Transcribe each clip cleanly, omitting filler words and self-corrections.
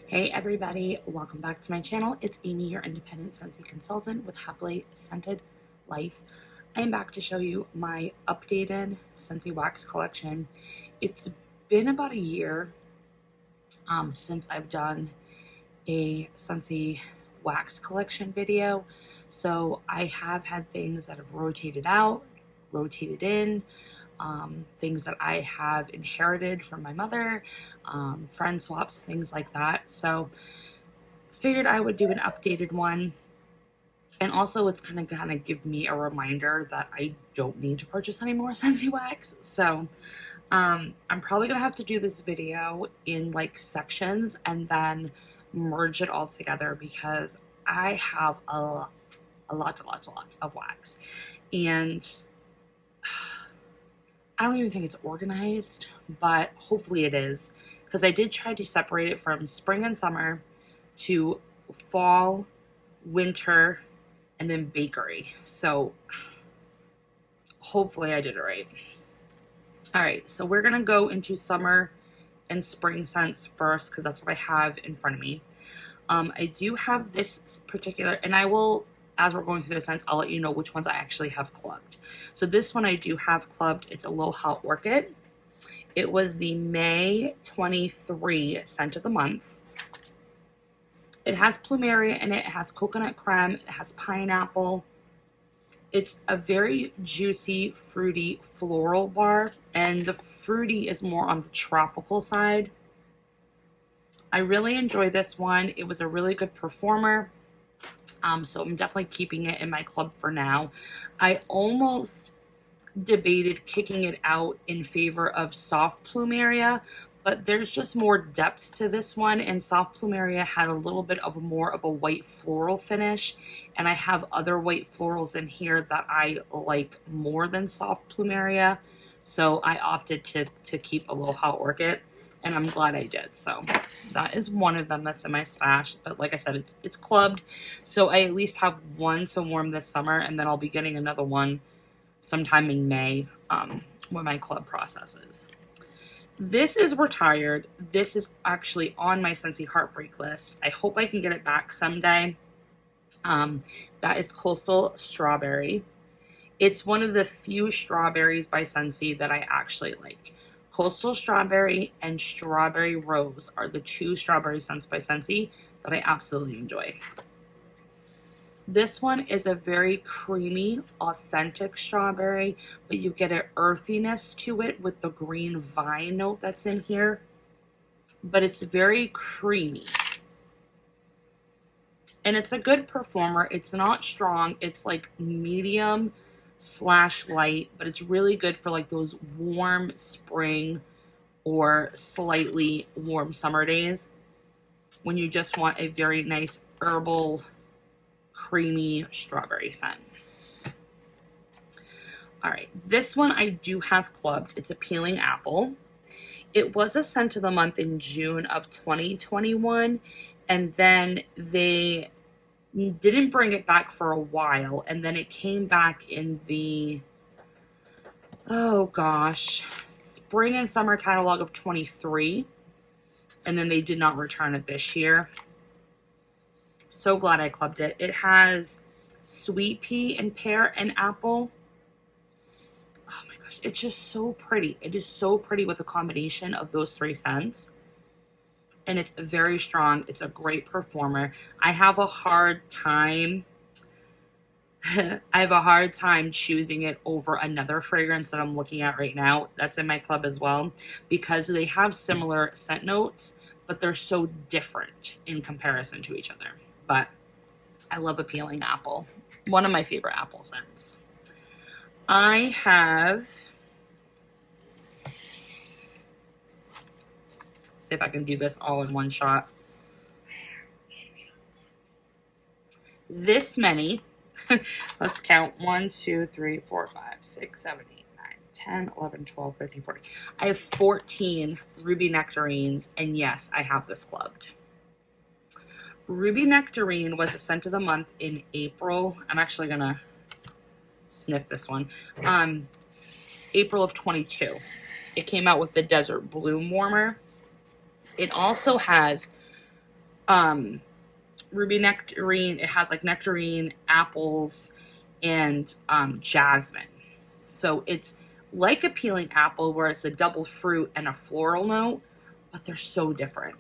Hey everybody, welcome back to my channel. It's Amy, your independent Scentsy consultant with Happily Scented Life. I am back to show you my updated Scentsy wax collection. It's been about a year since I've done a Scentsy wax collection video. So I have had things that have rotated out, rotated in, things that I have inherited from my mother, friend swaps, things like that. So figured I would do an updated one. And also it's kind of give me a reminder that I don't need to purchase any more Scentsy wax. So I'm probably gonna have to do this video in like sections and then merge it all together because I have a lot of wax. And I don't even think it's organized, but hopefully it is, because I did try to separate it from spring and summer to fall, winter, and then bakery. So hopefully I did it right. All right, so we're gonna go into summer and spring scents first because that's what I have in front of me. I do have this particular, and I will, as we're going through the scents, I'll let you know which ones I actually have clubbed. So this one I do have clubbed. It's Aloha Orchid. It was the May 23 scent of the month. It has plumeria in it. It has coconut creme. It has pineapple. It's a very juicy, fruity, floral bar, and the fruity is more on the tropical side. I really enjoy this one. It was a really good performer. So I'm definitely keeping it in my club for now. I almost debated kicking it out in favor of soft plumeria, but there's just more depth to this one, and soft plumeria had a little bit of more of a white floral finish, and I have other white florals in here that I like more than soft plumeria, so I opted to keep Aloha Orchid. And I'm glad I did. So that is one of them that's in my stash. But like I said, it's clubbed. So I at least have one to warm this summer. And then I'll be getting another one sometime in May when my club processes. This is retired. This is actually on my Scentsy Heartbreak list. I hope I can get it back someday. That is Coastal Strawberry. It's one of the few strawberries by Scentsy that I actually like. Coastal Strawberry and Strawberry Rose are the two strawberry scents by Scentsy that I absolutely enjoy. This one is a very creamy, authentic strawberry, but you get an earthiness to it with the green vine note that's in here. But it's very creamy. And it's a good performer. It's not strong. It's like medium / light, but it's really good for like those warm spring or slightly warm summer days when you just want a very nice herbal creamy strawberry scent. All right, this one I do have clubbed. It's a Peeling Apple. It was a scent of the month in June of 2021, and then they didn't bring it back for a while, and then it came back in the, oh gosh, spring and summer catalog of 23, and then they did not return it this year. So glad I clubbed it. It has sweet pea and pear and apple. Oh my gosh, it's just so pretty. It is so pretty with the combination of those three scents. And it's very strong. It's a great performer. I have a hard time choosing it over another fragrance that I'm looking at right now that's in my club as well, because they have similar scent notes, but they're so different in comparison to each other. But I love a Peeling Apple. One of my favorite apple scents. I have, see if I can do this all in one shot. This many. Let's count. 1, 2, 3, 4, 5, 6, 7, 8, 9, 10, 11, 12, 13, 14. I have 14 Ruby Nectarines, and yes, I have this clubbed. Ruby Nectarine was a scent of the month in April. I'm actually gonna sniff this one. April of 22. It came out with the Desert Bloom Warmer. It also has ruby nectarine. It has like nectarine, apples, and jasmine. So it's like a peeling apple where it's a double fruit and a floral note, but they're so different.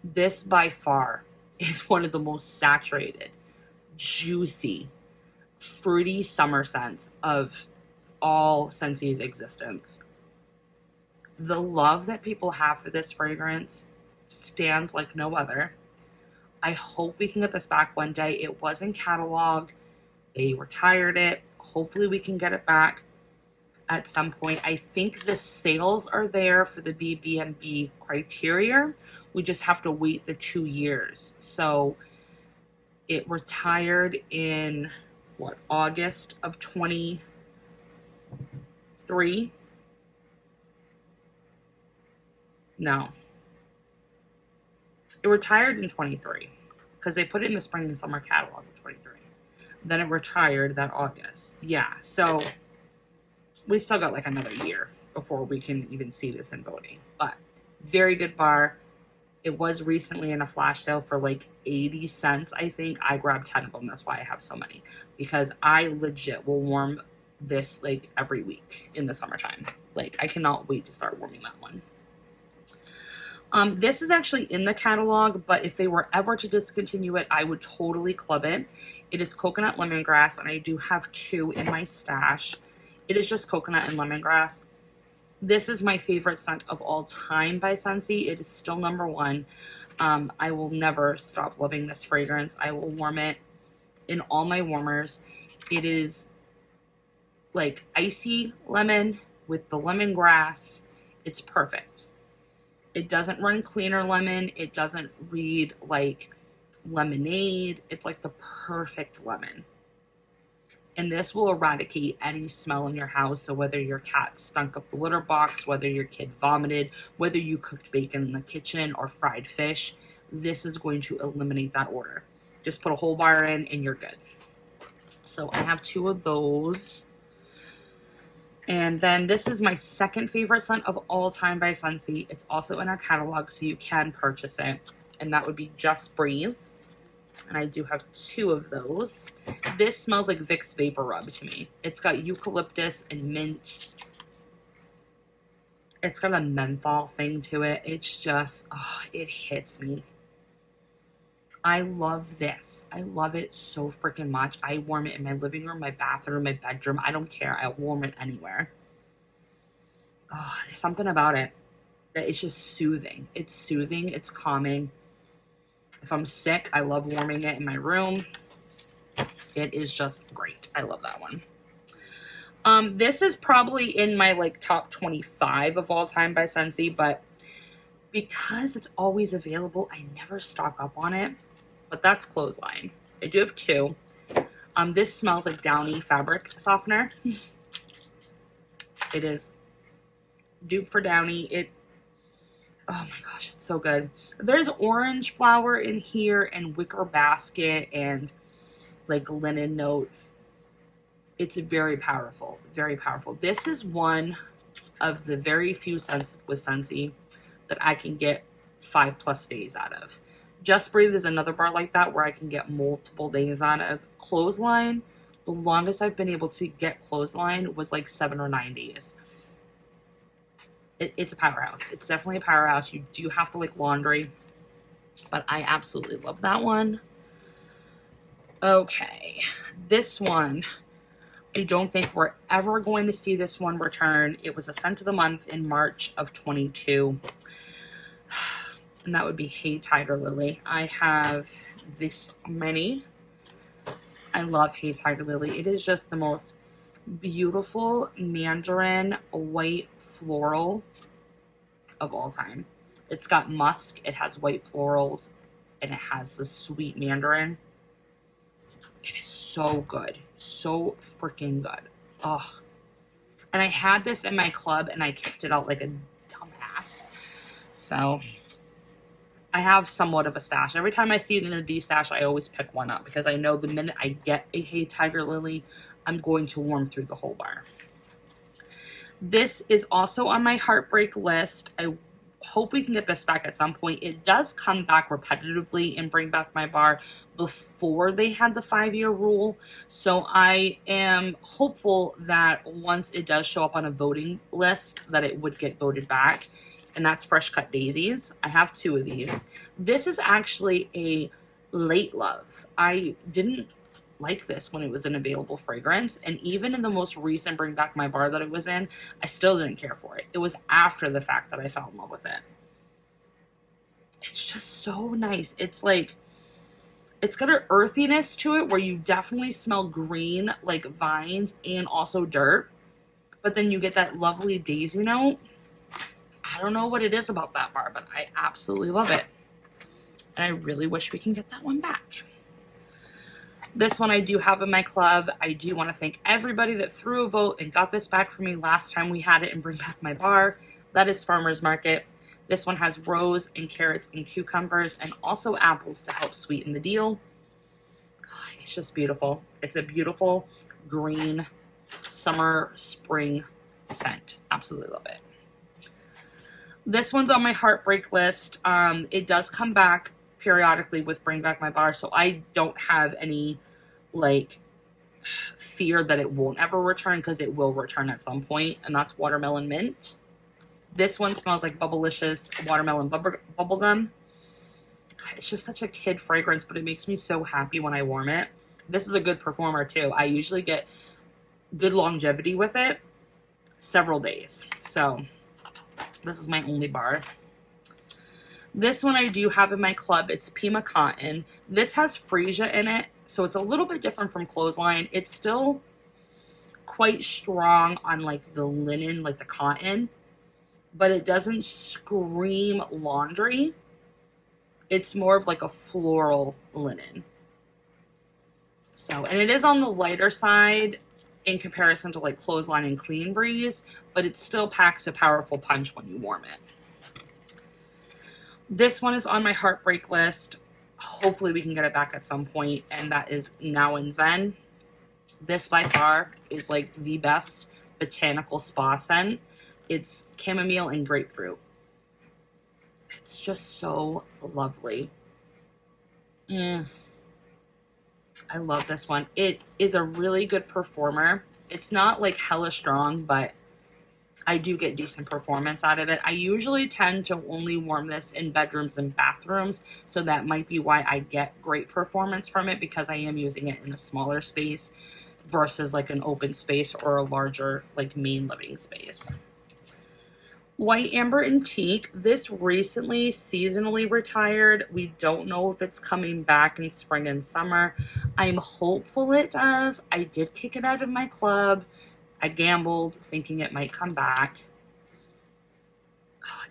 This by far is one of the most saturated, juicy, fruity summer scents of all Scentsy's existence. The love that people have for this fragrance stands like no other. I hope we can get this back one day. It was in catalog. They retired it. Hopefully we can get it back at some point. I think the sales are there for the BBMB criteria. We just have to wait the 2 years. So it retired in what, August of 23? No. It retired in 23 because they put it in the spring and summer catalog of 23. Then it retired that August. Yeah, so we still got like another year before we can even see this in voting. But very good bar. It was recently in a flash sale for like 80 cents, I think. I grabbed 10 of them. That's why I have so many. Because I legit will warm this like every week in the summertime. Like, I cannot wait to start warming that one. This is actually in the catalog, but if they were ever to discontinue it, I would totally club it. It is coconut lemongrass, and I do have 2 in my stash. It is just coconut and lemongrass. This is my favorite scent of all time by Scentsy. It is still #1. I will never stop loving this fragrance. I will warm it in all my warmers. It is like icy lemon with the lemongrass. It's perfect. It doesn't run cleaner lemon. It doesn't read like lemonade. It's like the perfect lemon. And this will eradicate any smell in your house. So whether your cat stunk up the litter box, whether your kid vomited, whether you cooked bacon in the kitchen or fried fish, this is going to eliminate that odor. Just put a whole bar in and you're good. So I have 2 of those. And then this is my second favorite scent of all time by Scentsy. It's also in our catalog, so you can purchase it. And that would be Just Breathe. And I do have 2 of those. This smells like Vicks Vapor Rub to me. It's got eucalyptus and mint. It's got a menthol thing to it. It's just, oh, it hits me. I love this. I love it so freaking much. I warm it in my living room, my bathroom, my bedroom. I don't care. I warm it anywhere. Oh, there's something about it that is just soothing. It's soothing. It's calming. If I'm sick, I love warming it in my room. It is just great. I love that one. This is probably in my like top 25 of all time by Scentsy, but because it's always available, I never stock up on it. But that's Clothesline. I do have 2. This smells like Downy fabric softener. It is dupe for Downy. Oh my gosh, it's so good. There's orange flower in here and wicker basket and like linen notes. It's very powerful, very powerful. This is one of the very few scents with Scentsy that I can get 5+ days out of. Just Breathe is another bar like that where I can get multiple days out of. Clothesline, the longest I've been able to get Clothesline was like 7 or 9 days. It's a powerhouse. It's definitely a powerhouse. You do have to like laundry, but I absolutely love that one. Okay, this one, I don't think we're ever going to see this one return. It was a scent of the month in March of 22. And that would be Hey Tiger Lily. I have this many. I love Hey Tiger Lily. It is just the most beautiful mandarin white floral of all time. It's got musk, it has white florals, and it has the sweet mandarin. It is so good. So freaking good. Ugh. And I had this in my club and I kicked it out like a dumbass. So I have somewhat of a stash. Every time I see it in a D stash, I always pick one up because I know the minute I get a Hey Tiger Lily, I'm going to warm through the whole bar. This is also on my heartbreak list. I hope we can get this back at some point. It does come back repetitively in Bring Back My Bar before they had the 5-year rule. So I am hopeful that once it does show up on a voting list that it would get voted back. And that's Fresh Cut Daisies. I have 2 of these. This is actually a late love. I didn't like this when it was an available fragrance, and even in the most recent Bring Back My Bar that it was in, I still didn't care for it. It was after the fact that I fell in love with it. It's just so nice. It's like, it's got an earthiness to it where you definitely smell green, like vines and also dirt, but then you get that lovely daisy note. I don't know what it is about that bar, but I absolutely love it. And I really wish we can get that one back. This one I do have in my club. I do want to thank everybody that threw a vote and got this back for me last time we had it and Bring Back My Bar. That is Farmer's Market. This one has rose and carrots and cucumbers and also apples to help sweeten the deal. It's just beautiful. It's a beautiful green summer spring scent. Absolutely love it. This one's on my heartbreak list. It does come back periodically with Bring Back My Bar, so I don't have any like fear that it won't ever return, because it will return at some point, and that's Watermelon Mint. This one smells like Bubblicious watermelon bubblegum. It's just such a kid fragrance, but it makes me so happy when I warm it. This is a good performer too. I usually get good longevity with it, several days. So this is my only bar. This one I do have in my club. It's Pima Cotton. This has freesia in it, so it's a little bit different from Clothesline. It's still quite strong on like the linen, like the cotton, but it doesn't scream laundry. It's more of like a floral linen. So, and it is on the lighter side in comparison to like Clothesline and Clean Breeze, but it still packs a powerful punch when you warm it. This one is on my heartbreak list. Hopefully we can get it back at some point, and that is Now and Zen. This by far is like the best botanical spa scent. It's chamomile and grapefruit. It's just so lovely. I love this one. It is a really good performer. It's not like hella strong, but I do get decent performance out of it. I usually tend to only warm this in bedrooms and bathrooms, so that might be why I get great performance from it, because I am using it in a smaller space versus like an open space or a larger like main living space. White Amber Antique. This recently seasonally retired. We don't know if it's coming back in spring and summer. I'm hopeful it does. I did kick it out of my club. I gambled thinking it might come back.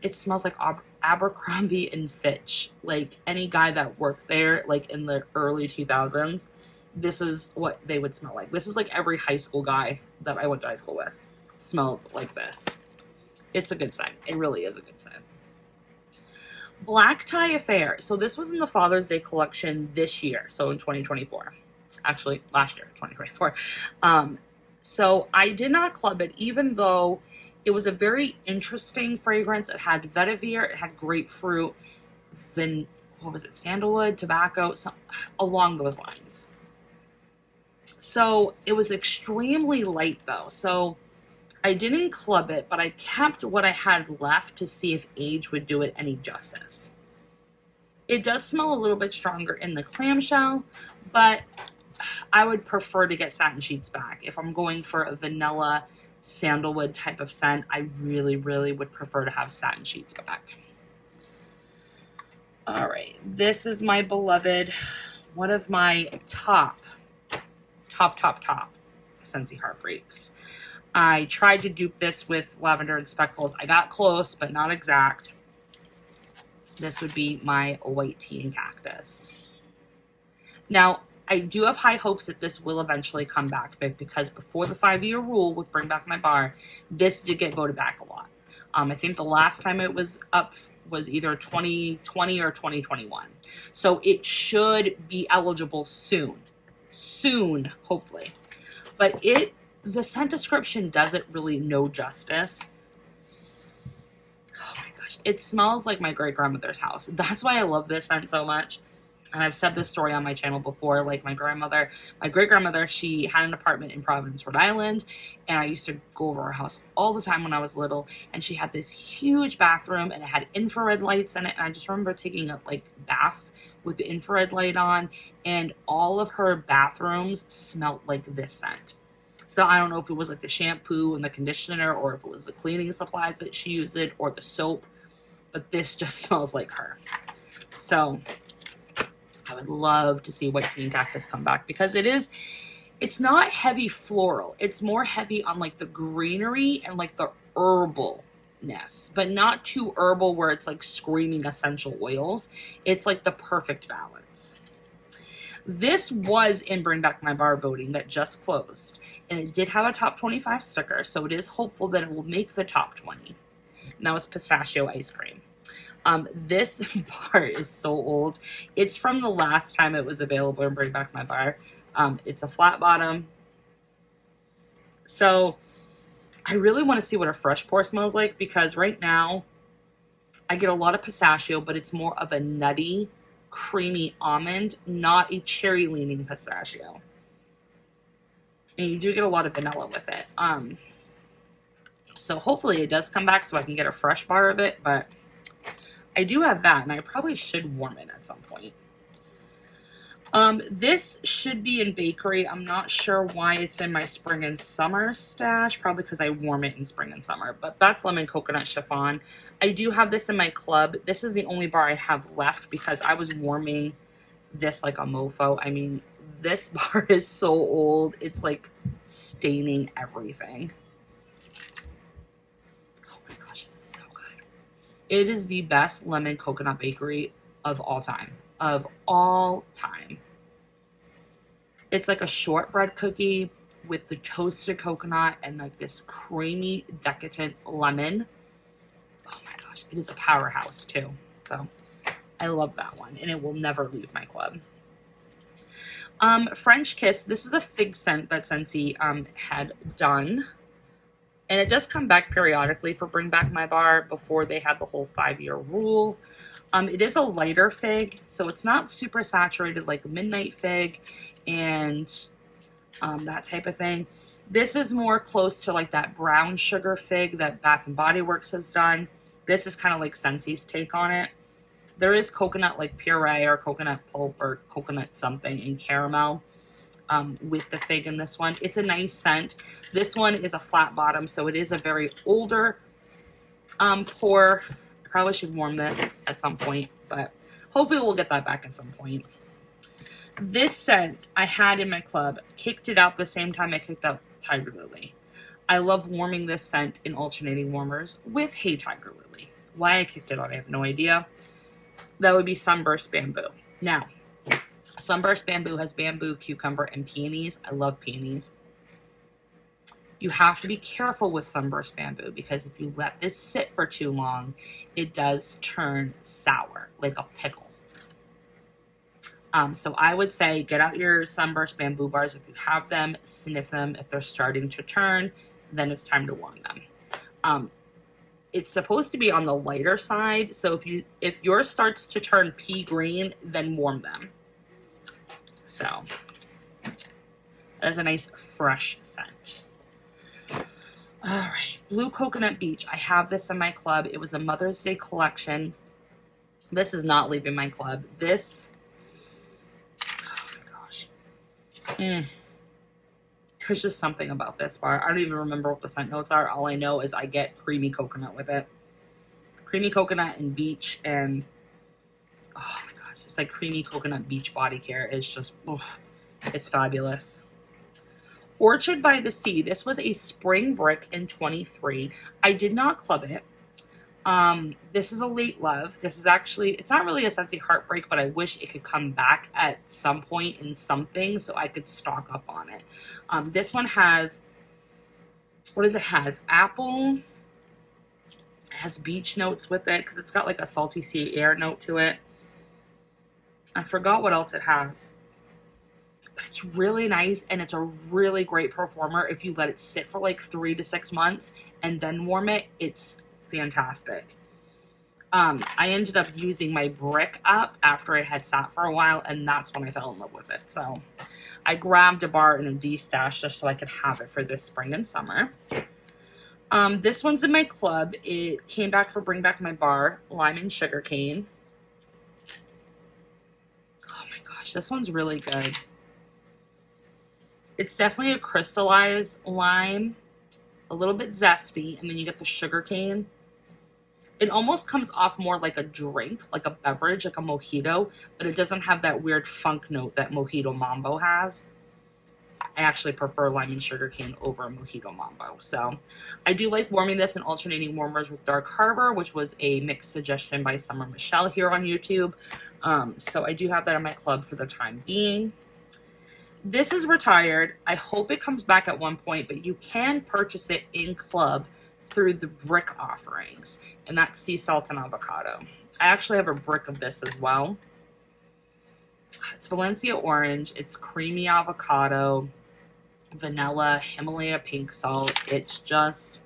It smells like Abercrombie and Fitch. Like any guy that worked there like in the early 2000s, this is what they would smell like. This is like every high school guy that I went to high school with smelled like this. It's a good scent. It really is a good scent. Black Tie Affair. So this was in the Father's Day collection this year. So in 2024. Actually, last year, 2024. So I did not club it, even though it was a very interesting fragrance. It had vetiver, it had grapefruit, then what was it, sandalwood, tobacco, along those lines. So it was extremely light though. So I didn't club it, but I kept what I had left to see if age would do it any justice. It does smell a little bit stronger in the clamshell, but I would prefer to get satin sheets back. If I'm going for a vanilla sandalwood type of scent, I really, really would prefer to have satin sheets back. All right, this is my beloved, one of my top Scentsy Heartbreaks. I tried to dupe this with lavender and speckles. I got close, but not exact. This would be my white tea and cactus. Now, I do have high hopes that this will eventually come back, because before the 5-year rule with Bring Back My Bar, this did get voted back a lot. I think the last time it was up was either 2020 or 2021. So it should be eligible soon. Soon, hopefully. But the scent description doesn't really no justice. Oh my gosh, gosh, it smells like my great-grandmother's house. That's why I love this scent so much. And I've said this story on my channel before, like my great-grandmother, she had an apartment in Providence, Rhode Island, and I used to go over her house all the time when I was little, and she had this huge bathroom, and it had infrared lights in it, and I just remember taking like baths with the infrared light on, and all of her bathrooms smelled like this scent. So I don't know if it was like the shampoo and the conditioner, or if it was the cleaning supplies that she used it, or the soap, but this just smells like her. So I would love to see White Tea and Cactus come back, because it's not heavy floral. It's more heavy on like the greenery and like the herbalness, but not too herbal where it's like screaming essential oils. It's like the perfect balance. This was in Bring Back My Bar voting that just closed, and it did have a top 25 sticker, so it is hopeful that it will make the top 20. And that was pistachio ice cream. This bar is so old. It's from the last time it was available in Bring Back My Bar. It's a flat bottom. So I really want to see what a fresh pour smells like, because right now I get a lot of pistachio, but it's more of a nutty, creamy almond, not a cherry leaning pistachio. And you do get a lot of vanilla with it. So hopefully it does come back so I can get a fresh bar of it, but I do have that, and I probably should warm it at some point. This should be in bakery. I'm not sure why it's in my spring and summer stash, probably because I warm it in spring and summer, but that's lemon coconut chiffon. I do have this in my club. This is the only bar I have left because I was warming this like a mofo. I mean, this bar is so old. It's like staining everything. It is the best lemon coconut bakery of all time. Of all time. It's like a shortbread cookie with the toasted coconut and like this creamy, decadent lemon. Oh my gosh, it is a powerhouse too. So I love that one, and it will never leave my club. French Kiss. This is a fig scent that Scentsy had done. And it does come back periodically for Bring Back My Bar before they had the whole 5-year rule. It is a lighter fig, so it's not super saturated like midnight fig and that type of thing. This is more close to like that brown sugar fig that Bath and Body Works has done. This is kind of like Scentsy's take on it. There is coconut like puree or coconut pulp or coconut something in caramel. With the fig in this one. It's a nice scent. This one is a flat bottom, so it is a very older pour. I probably should warm this at some point, but hopefully we'll get that back at some point. This scent I had in my club, kicked it out the same time I kicked out Tiger Lily. I love warming this scent in alternating warmers with Hey Tiger Lily. Why I kicked it out, I have no idea. That would be Sunburst Bamboo. Now, Sunburst Bamboo has bamboo, cucumber, and peonies. I love peonies. You have to be careful with Sunburst Bamboo, because if you let this sit for too long, it does turn sour, like a pickle. So I would say get out your Sunburst Bamboo bars if you have them, sniff them. If they're starting to turn, then it's time to warm them. It's supposed to be on the lighter side, so if yours starts to turn pea green, then warm them. So that is a nice fresh scent. All right, Blue Coconut Beach. I have this in my club. It was a Mother's Day collection. This is not leaving my club. This, oh my gosh. There's just something about this bar. I don't even remember what the scent notes are. All I know is I get creamy coconut with it. Creamy coconut and beach, and oh my gosh, it's like creamy coconut beach body care. It's just, it's fabulous. Orchard by the Sea. This was a spring brick in 23. I did not club it. This is a late love. This is actually, it's not really a Scentsy heartbreak, but I wish it could come back at some point in something so I could stock up on it. This one has, what does it have? Apple. It has beach notes with it because it's got like a salty sea air note to it. I forgot what else it has. But it's really nice, and it's a really great performer. If you let it sit for like 3 to 6 months and then warm it, it's fantastic. I ended up using my brick up after it had sat for a while, and that's when I fell in love with it. So I grabbed a bar in a D-stash just so I could have it for this spring and summer. This one's in my club. It came back for Bring Back My Bar, Lime and Sugarcane. Oh my gosh, this one's really good. It's definitely a crystallized lime, a little bit zesty, and then you get the sugarcane. It almost comes off more like a drink, like a beverage, like a mojito, but it doesn't have that weird funk note that Mojito Mambo has. I actually prefer lime and sugarcane over Mojito Mambo. So I do like warming this and alternating warmers with Dark Harbor, which was a mixed suggestion by Summer Michelle here on YouTube. So I do have that in my club for the time being. This is retired. I hope it comes back at one point, but you can purchase it in club through the brick offerings, and that's sea salt and avocado. I actually have a brick of this as well. It's Valencia orange. It's creamy avocado, vanilla, Himalaya pink salt. It's just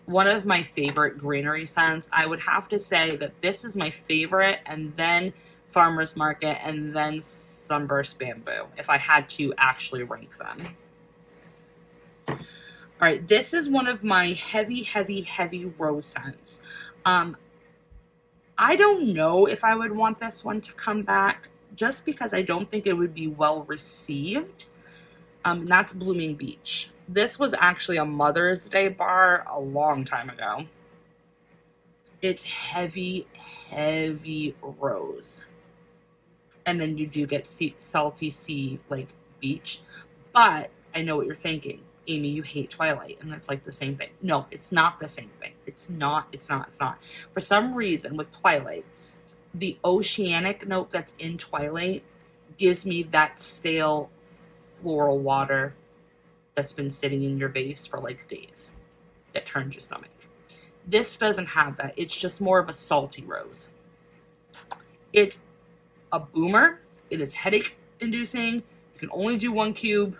one of my favorite greenery scents. I would have to say that this is my favorite, and then Farmer's Market, and then Sunburst Bamboo, if I had to actually rank them. All right, this is one of my heavy rose scents. I don't know if I would want this one to come back, just because I don't think it would be well received. And that's Blooming Beach. This was actually a Mother's Day bar a long time ago. It's heavy rose. And then you do get salty sea, like beach. But I know what you're thinking. Amy, you hate Twilight, and it's like the same thing. No, it's not the same thing. It's not. For some reason, with Twilight, the oceanic note that's in Twilight gives me that stale floral water that's been sitting in your vase for like days that turns your stomach. This doesn't have that. It's just more of a salty rose. It's a boomer. It is headache inducing. You can only do 1 cube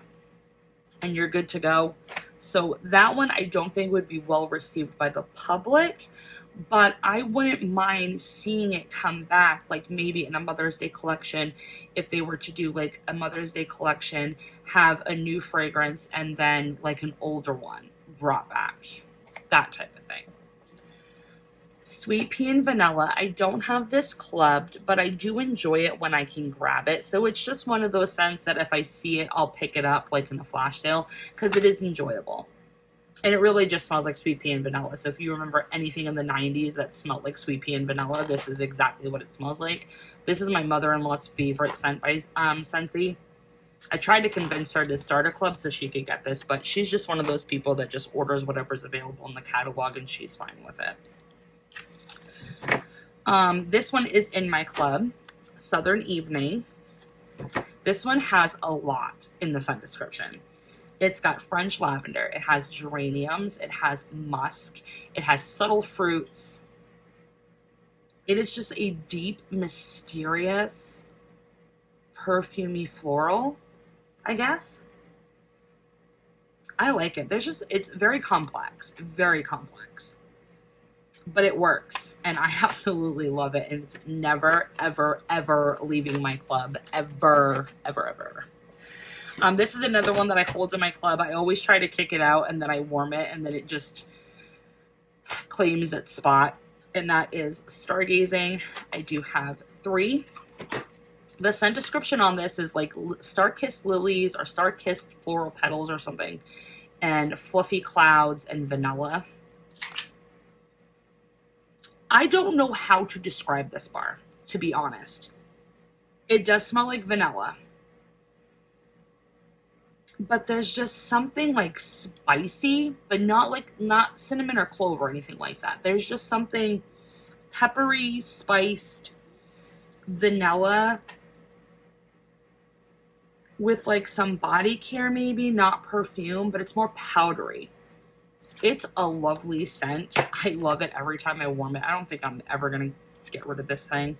and you're good to go. So that one I don't think would be well received by the public, but I wouldn't mind seeing it come back, like maybe in a Mother's Day collection, if they were to do like a Mother's Day collection, have a new fragrance and then like an older one brought back, that type of thing. Sweet Pea and Vanilla. I don't have this clubbed, but I do enjoy it when I can grab it. So it's just one of those scents that if I see it, I'll pick it up like in a flash sale because it is enjoyable. And it really just smells like Sweet Pea and Vanilla. So if you remember anything in the 90s that smelled like Sweet Pea and Vanilla, this is exactly what it smells like. This is my mother-in-law's favorite scent by Scentsy. I tried to convince her to start a club so she could get this, but she's just one of those people that just orders whatever's available in the catalog and she's fine with it. This one is in my club, Southern Evening. This one has a lot in the scent description. It's got French lavender, it has geraniums, it has musk, it has subtle fruits. It is just a deep, mysterious, perfumey floral, I guess. I like it. It's very complex, but it works, and I absolutely love it, and it's never, ever leaving my club, ever. This is another one that I hold in my club. I always try to kick it out, and then I warm it, and then it just claims its spot, and that is Stargazing. I do have 3. The scent description on this is like star-kissed lilies or star-kissed floral petals or something, and fluffy clouds and vanilla. I don't know how to describe this bar, to be honest. It does smell like vanilla, but there's just something like spicy, but not cinnamon or clove or anything like that. There's just something peppery, spiced, vanilla with like some body care maybe, not perfume, but it's more powdery. It's a lovely scent. I love it every time I warm it. I don't think I'm ever going to get rid of this thing.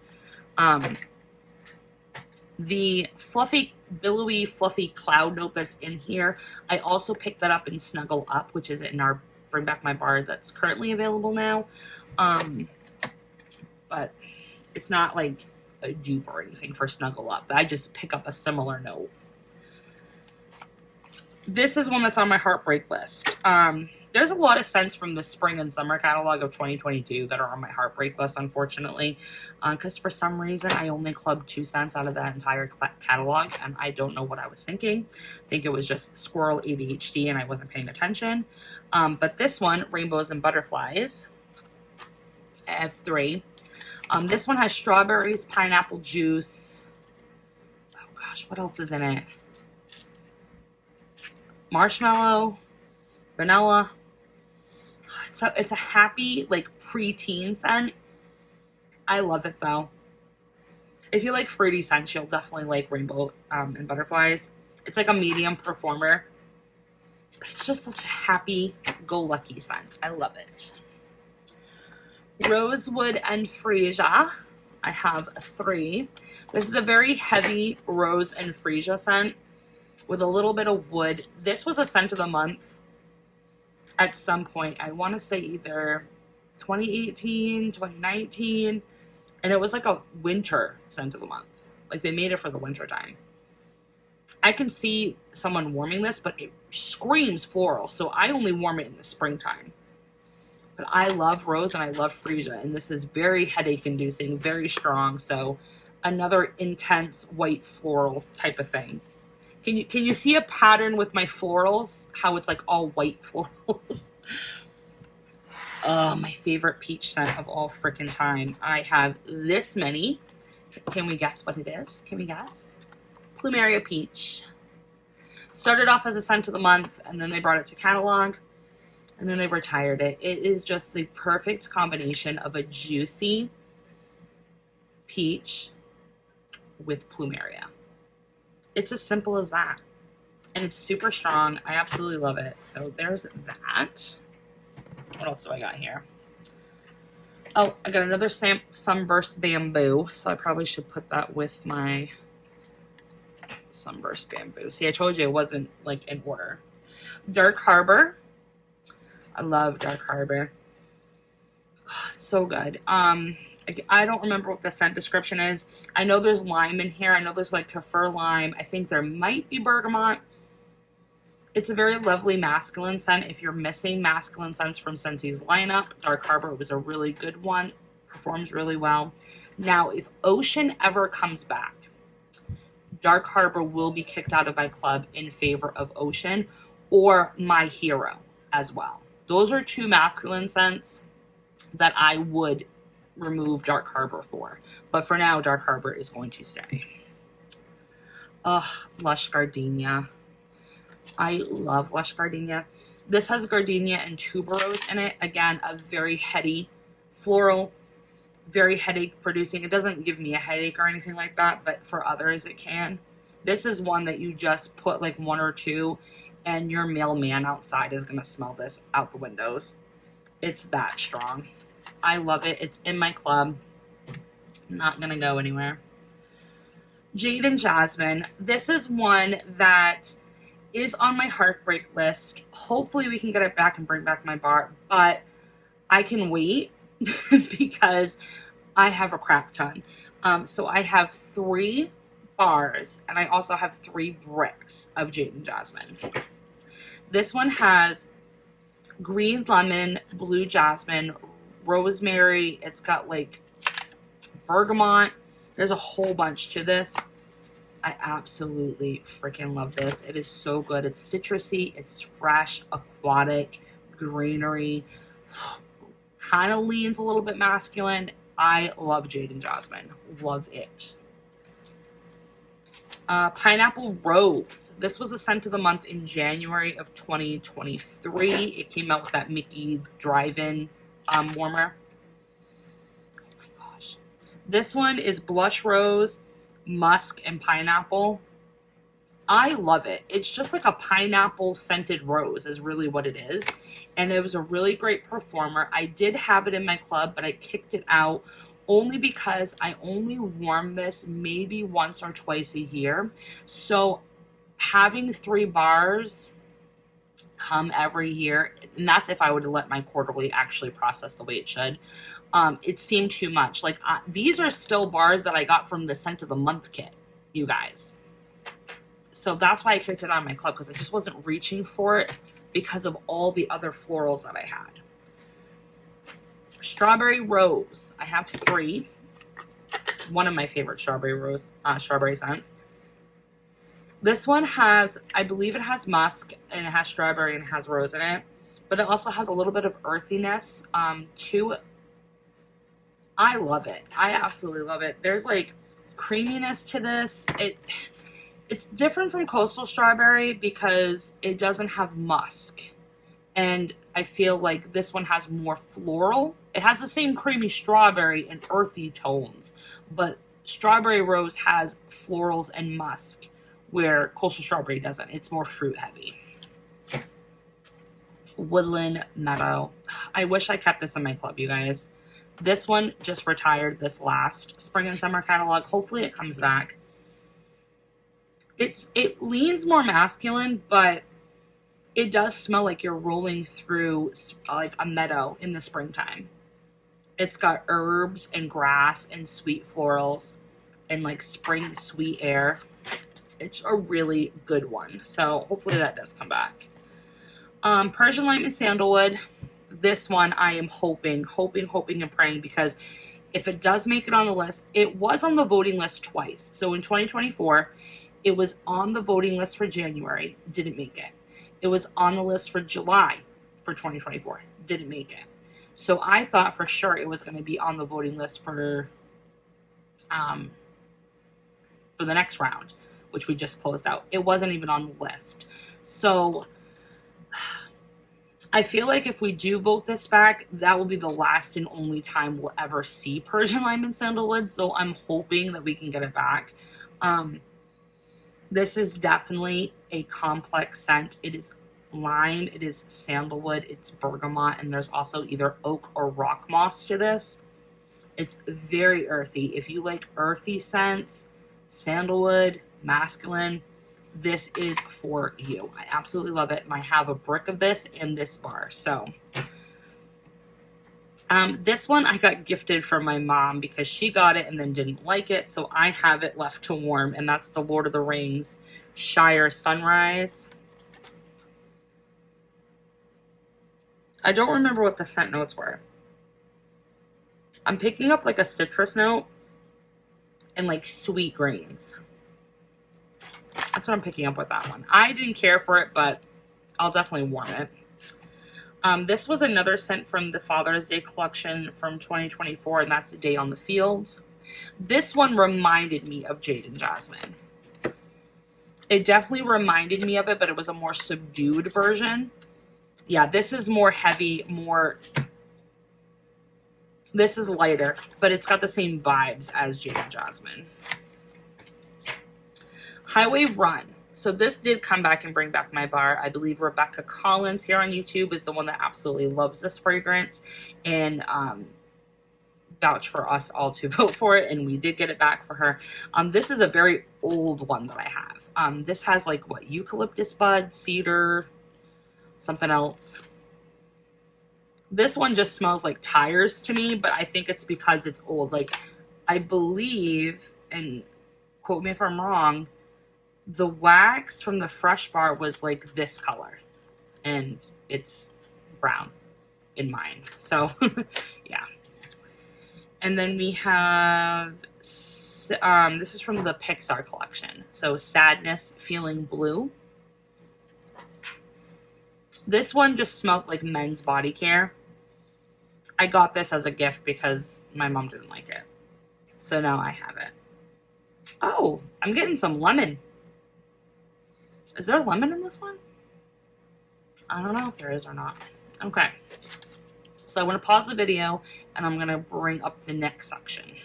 The fluffy, billowy, fluffy cloud note that's in here, I also picked that up in Snuggle Up, which is in our Bring Back My Bar that's currently available now. but it's not like a dupe or anything for Snuggle Up. I just pick up a similar note. This is one that's on my heartbreak list. There's a lot of scents from the spring and summer catalog of 2022 that are on my heartbreak list, unfortunately, because for some reason I only clubbed 2 scents out of that entire catalog, and I don't know what I was thinking. I think it was just squirrel ADHD and I wasn't paying attention. But this one, Rainbows and Butterflies, I have 3. This one has strawberries, pineapple juice. Oh gosh, what else is in it? Marshmallow, vanilla. It's a happy, like, preteen scent. I love it though. If you like fruity scents, you'll definitely like Rainbow and Butterflies. It's like a medium performer, but it's just such a happy, go lucky scent. I love it. Rosewood and Freesia. I have 3. This is a very heavy rose and freesia scent with a little bit of wood. This was a scent of the month at some point. I want to say either 2018, 2019, and it was like a winter scent of the month. Like they made it for the winter time. I can see someone warming this, but it screams floral, so I only warm it in the springtime. But I love rose and I love freesia, and this is very headache inducing, very strong. So another intense white floral type of thing. Can you see a pattern with my florals? How it's like all white florals. My favorite peach scent of all freaking time. I have this many. Can we guess what it is? Can we guess? Plumeria Peach. Started off as a scent of the month, and then they brought it to catalog, and then they retired it. It is just the perfect combination of a juicy peach with Plumeria. It's as simple as that. And it's super strong. I absolutely love it. So there's that. What else do I got here? Oh, I got another Sunburst Bamboo. So I probably should put that with my Sunburst Bamboo. See, I told you it wasn't like in order. Dark Harbor. I love Dark Harbor. Oh, it's so good. I don't remember what the scent description is. I know there's lime in here. I know there's like kaffir lime. I think there might be bergamot. It's a very lovely masculine scent. If you're missing masculine scents from Scentsy's lineup, Dark Harbor was a really good one. Performs really well. Now, if Ocean ever comes back, Dark Harbor will be kicked out of my club in favor of Ocean or My Hero as well. Those are 2 masculine scents that I would remove Dark Harbor for. But for now, Dark Harbor is going to stay. Lush Gardenia. I love Lush Gardenia. This has gardenia and tuberose in it. Again, a very heady floral, very headache producing. It doesn't give me a headache or anything like that, but for others it can. This is one that you just put like 1 or 2 and your mailman outside is going to smell this out the windows. It's that strong. I love it. It's in my club. Not going to go anywhere. Jade and Jasmine. This is one that is on my heartbreak list. Hopefully we can get it back and bring back my bar, but I can wait because I have a crap ton. So I have 3 bars and I also have 3 bricks of Jade and Jasmine. This one has green lemon, blue jasmine, rosemary. It's got like bergamot. There's a whole bunch to this. I absolutely freaking love this. It is so good. It's citrusy. It's fresh, aquatic, greenery. Kind of leans a little bit masculine. I love Jade and Jasmine. Love it. Pineapple Rose. This was a scent of the month in January of 2023. It came out with that Mickey drive-in warmer. Oh my gosh. This one is blush rose, musk, and pineapple. I love it. It's just like a pineapple scented rose is really what it is. And it was a really great performer. I did have it in my club, but I kicked it out only because I only warm this maybe once or twice a year. So having 3 bars come every year. And that's if I would let my quarterly actually process the way it should. It seemed too much. Like these are still bars that I got from the Scent of the Month kit, you guys. So that's why I kicked it out of my club, because I just wasn't reaching for it because of all the other florals that I had. Strawberry Rose. I have 3. One of my favorite strawberry scents. This one has, I believe it has musk, and it has strawberry, and it has rose in it. But it also has a little bit of earthiness to it. I love it. I absolutely love it. There's like creaminess to this. It's different from Coastal Strawberry because it doesn't have musk. And I feel like this one has more floral. It has the same creamy strawberry and earthy tones, but Strawberry Rose has florals and musk, where Coastal Strawberry doesn't. It's more fruit heavy. Woodland Meadow. I wish I kept this in my club, you guys. This one just retired this last spring and summer catalog. Hopefully it comes back. It leans more masculine, but it does smell like you're rolling through like a meadow in the springtime. It's got herbs and grass and sweet florals and like spring sweet air. It's a really good one. So hopefully that does come back. Persian Lime and Sandalwood. This one I am hoping and praying, because if it does make it on the list, it was on the voting list twice. So in 2024, it was on the voting list for January, didn't make it. It was on the list for July for 2024, didn't make it. So I thought for sure it was going to be on the voting list for the next round, which we just closed out. It wasn't even on the list. So I feel like if we do vote this back, that will be the last and only time we'll ever see Persian Lime and Sandalwood. So I'm hoping that we can get it back. This is definitely a complex scent. It is lime, it is sandalwood, it's bergamot, and there's also either oak or rock moss to this. It's very earthy. If you like earthy scents, sandalwood, masculine, this is for you. I absolutely love it, and I have a brick of this in this bar. So this one I got gifted from my mom because she got it and then didn't like it, so I have it left to warm, and that's the Lord of the Rings Shire Sunrise. I don't remember what the scent notes were. I'm picking up like a citrus note and like sweet grains. That's what I'm picking up with that one. I didn't care for it, but I'll definitely warm it. This was another scent from the Father's Day collection from 2024, and that's A Day on the Field. This one reminded me of Jade and Jasmine. It definitely reminded me of it, but it was a more subdued version. Yeah, this is more heavy, this is lighter, but it's got the same vibes as Jade and Jasmine. Highway Run. So this did come back and bring back my bar. I believe Rebecca Collins here on YouTube is the one that absolutely loves this fragrance and vouched for us all to vote for it, and we did get it back for her. This is a very old one that I have. This has like what, eucalyptus bud, cedar, something else. This one just smells like tires to me, but I think it's because it's old. Like, I believe, and quote me if I'm wrong, the wax from the fresh bar was like this color, and it's brown in mine. So yeah. And then we have this is from the Pixar collection, so Sadness Feeling Blue. This one just smelled like men's body care. I got this as a gift because my mom didn't like it, so now I have it. Oh, I'm getting some lemon. Is there lemon in this one? I don't know if there is or not. Okay. So I'm going to pause the video and I'm going to bring up the next section.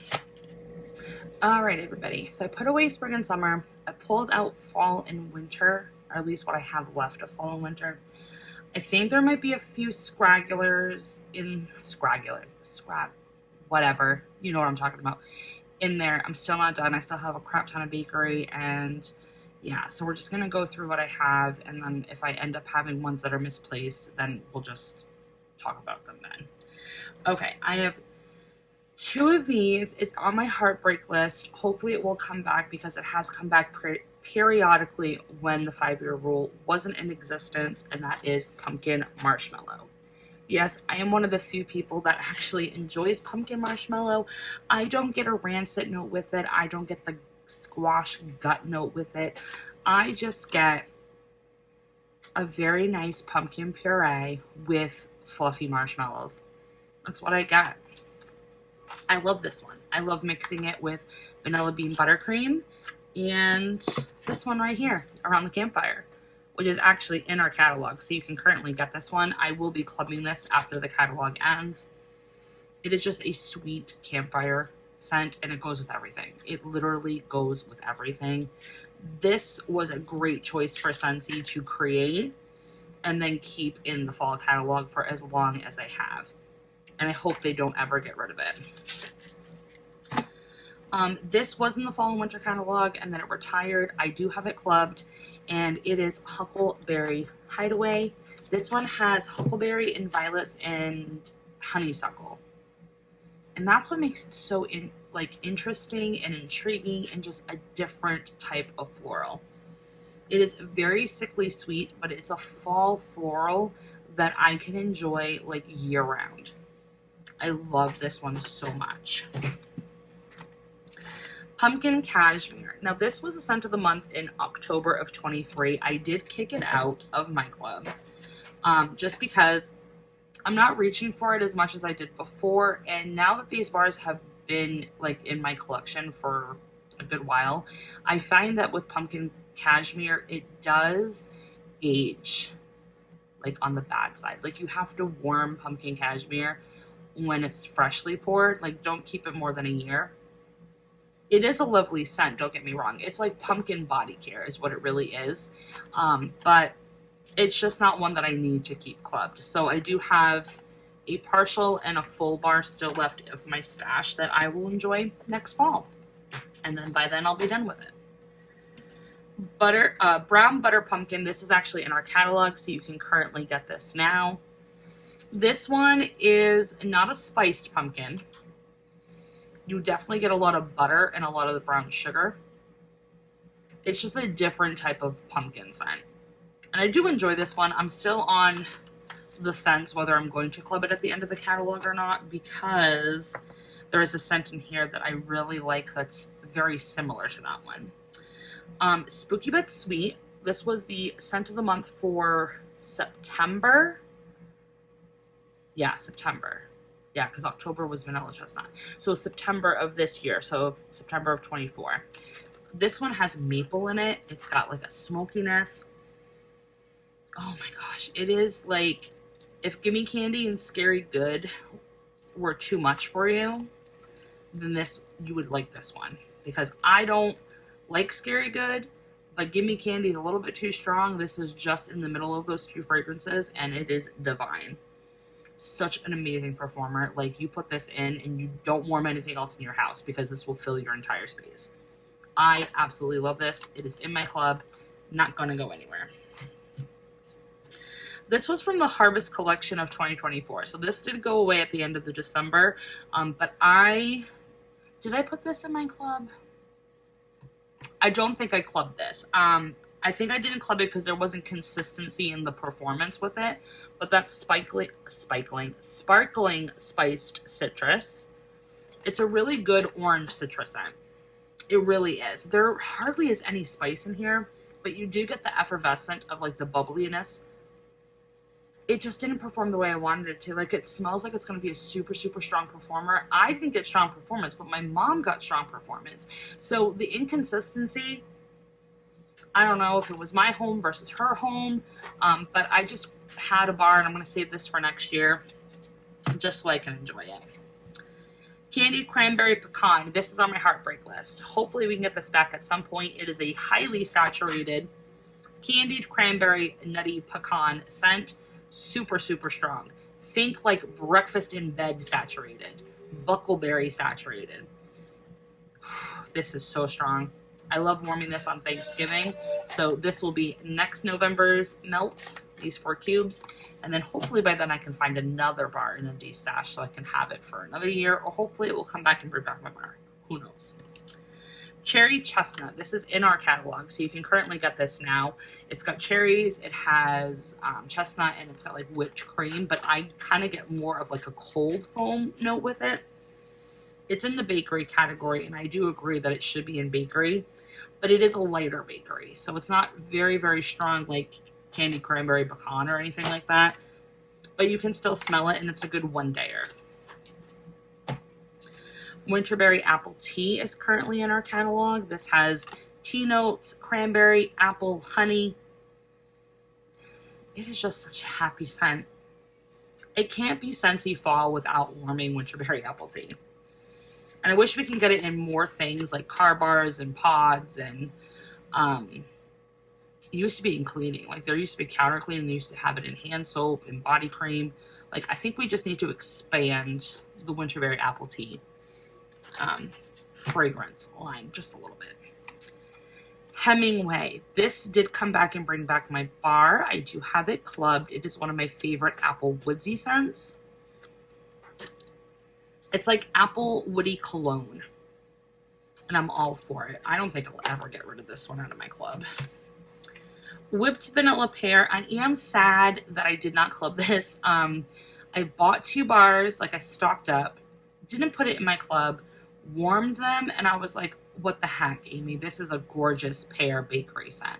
All right, everybody. So I put away spring and summer. I pulled out fall and winter, or at least what I have left of fall and winter. I think there might be a few scragglers, whatever. You know what I'm talking about. In there. I'm still not done. I still have a crap ton of bakery and Yeah, so we're just going to go through what I have, and then if I end up having ones that are misplaced, then we'll just talk about them then. Okay, I have 2 of these. It's on my heartbreak list. Hopefully it will come back because it has come back periodically when the 5-year rule wasn't in existence, and that is pumpkin marshmallow. Yes, I am one of the few people that actually enjoys pumpkin marshmallow. I don't get a rancid note with it. I don't get the squash gut note with it. I just get a very nice pumpkin puree with fluffy marshmallows. That's what I get. I love this one. I love mixing it with vanilla bean buttercream and this one right here, Around the Campfire, which is actually in our catalog. So you can currently get this one. I will be clubbing this after the catalog ends. It is just a sweet campfire scent, and it goes with everything. It literally goes with everything. This was a great choice for Scentsy to create and then keep in the fall catalog for as long as they have. And I hope they don't ever get rid of it. This was in the fall and winter catalog, and then it retired. I do have it clubbed, and it is Huckleberry Hideaway. This one has huckleberry and violets and honeysuckle. And that's what makes it so interesting and intriguing and just a different type of floral. It is very sickly sweet, but it's a fall floral that I can enjoy like year round. I love this one so much. Pumpkin Cashmere. Now this was a scent of the month in October of 23. I did kick it out of my club just because I'm not reaching for it as much as I did before, and now that these bars have been like in my collection for a good while, I find that with Pumpkin Cashmere, it does age like on the bad side. Like you have to warm Pumpkin Cashmere when it's freshly poured. Like don't keep it more than a year. It is a lovely scent, don't get me wrong. It's like pumpkin body care is what it really is. But it's just not one that I need to keep clubbed. So I do have a partial and a full bar still left of my stash that I will enjoy next fall. And then by then I'll be done with it. Brown Butter Pumpkin. This is actually in our catalog, so you can currently get this now. This one is not a spiced pumpkin. You definitely get a lot of butter and a lot of the brown sugar. It's just a different type of pumpkin scent. And I do enjoy this one. I'm still on the fence whether I'm going to club it at the end of the catalog or not, because there is a scent in here that I really like that's very similar to that one. Spooky But Sweet. This was the scent of the month for September. Yeah, September. Yeah, because October was Vanilla Chestnut. So September of this year, so September of 24. This one has maple in it. It's got like a smokiness. Oh my gosh. It is like if Gimme Candy and Scary Good were too much for you, then you would like this one. Because I don't like Scary Good, but Gimme Candy is a little bit too strong. This is just in the middle of those two fragrances, and it is divine. Such an amazing performer. Like, you put this in and you don't warm anything else in your house because this will fill your entire space. I absolutely love this. It is in my club. Not gonna go anywhere. This was from the Harvest Collection of 2024. So this did go away at the end of the December. But did I put this in my club? I don't think I clubbed this. I think I didn't club it because there wasn't consistency in the performance with it. But that's sparkling spiced citrus. It's a really good orange citrus scent. It really is. There hardly is any spice in here, but you do get the effervescent of like the bubbliness. It just didn't perform the way I wanted it to. Like, it smells like it's going to be a super, super strong performer. I didn't get strong performance, but my mom got strong performance. So the inconsistency, I don't know if it was my home versus her home, but I just had a bar, and I'm going to save this for next year just so I can enjoy it. Candied Cranberry Pecan. This is on my heartbreak list. Hopefully we can get this back at some point. It is a highly saturated candied cranberry nutty pecan scent. Super, super strong. Think like breakfast in bed saturated. Buckleberry saturated. This is so strong. I love warming this on Thanksgiving. So this will be next November's melt, these 4 cubes. And then hopefully by then I can find another bar in a de-stash so I can have it for another year. Or hopefully it will come back and bring back my bar. Who knows? Cherry chestnut. This is in our catalog, so you can currently get this now. It's got cherries, it has chestnut, and it's got like whipped cream, but I kind of get more of like a cold foam note with it. It's in the bakery category, and I do agree that it should be in bakery, but it is a lighter bakery, so it's not very, very strong like candy cranberry pecan or anything like that, but you can still smell it, and it's a good one-dayer. Winterberry apple tea is currently in our catalog. This has tea notes, cranberry, apple, honey. It is just such a happy scent. It can't be Scentsy fall without warming Winterberry apple tea. And I wish we could get it in more things like car bars and pods, and it used to be in cleaning. Like there used to be counter cleaning, they used to have it in hand soap and body cream. Like I think we just need to expand the Winterberry apple tea fragrance line just a little bit. Hemingway. This did come back and bring back my bar. I do have it clubbed. It is one of my favorite apple woodsy scents. It's like apple woody cologne, and I'm all for it. I don't think I'll ever get rid of this one out of my club. Whipped vanilla pear. I am sad that I did not club this. I bought 2 bars, like I stocked up, didn't put it in my club, warmed them, and I was like, what the heck, Amy? This is a gorgeous pear bakery scent.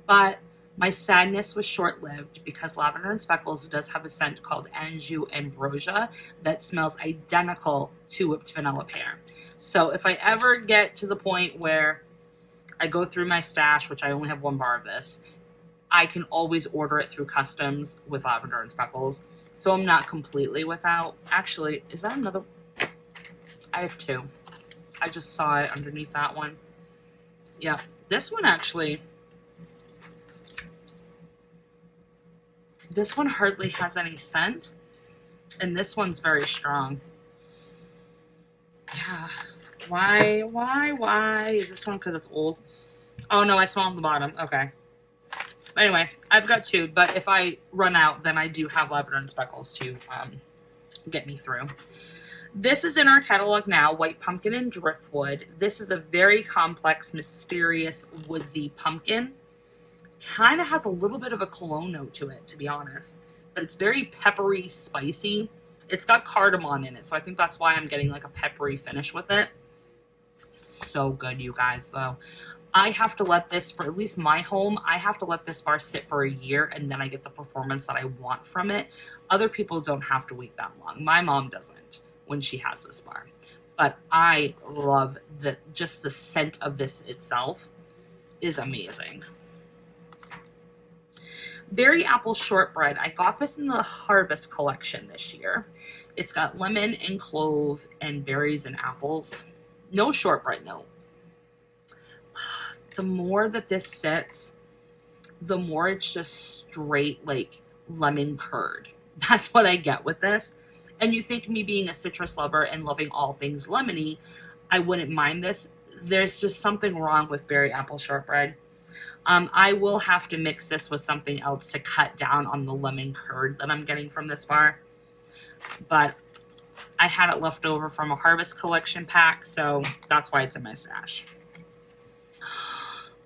But my sadness was short-lived because Lavender and Speckles does have a scent called Anjou Ambrosia that smells identical to whipped vanilla pear. So if I ever get to the point where I go through my stash, which I only have 1 bar of this, I can always order it through customs with Lavender and Speckles. So I'm not completely without. Actually, is that another? I have 2. I just saw it underneath that one. Yeah, this one actually, this one hardly has any scent, and this one's very strong. Yeah, why? Is this one because it's old? Oh no, I smell on the bottom. Okay. Anyway, I've got 2, but if I run out, then I do have Lavender and Speckles to get me through. This is in our catalog now, White Pumpkin and Driftwood. This is a very complex, mysterious, woodsy pumpkin. Kind of has a little bit of a cologne note to it, to be honest. But it's very peppery, spicy. It's got cardamom in it, so I think that's why I'm getting like a peppery finish with it. It's so good, you guys, though. I have to let this, for at least my home, I have to let this bar sit for a year, and then I get the performance that I want from it. Other people don't have to wait that long. My mom doesn't when she has this bar. But I love just the scent of this itself is amazing. Berry Apple Shortbread. I got this in the Harvest collection this year. It's got lemon and clove and berries and apples. No shortbread note. The more that this sits, the more it's just straight like lemon curd. That's what I get with this. And you think me being a citrus lover and loving all things lemony, I wouldn't mind this. There's just something wrong with Berry Apple Shortbread. I will have to mix this with something else to cut down on the lemon curd that I'm getting from this bar. But I had it left over from a Harvest collection pack, so that's why it's in my stash.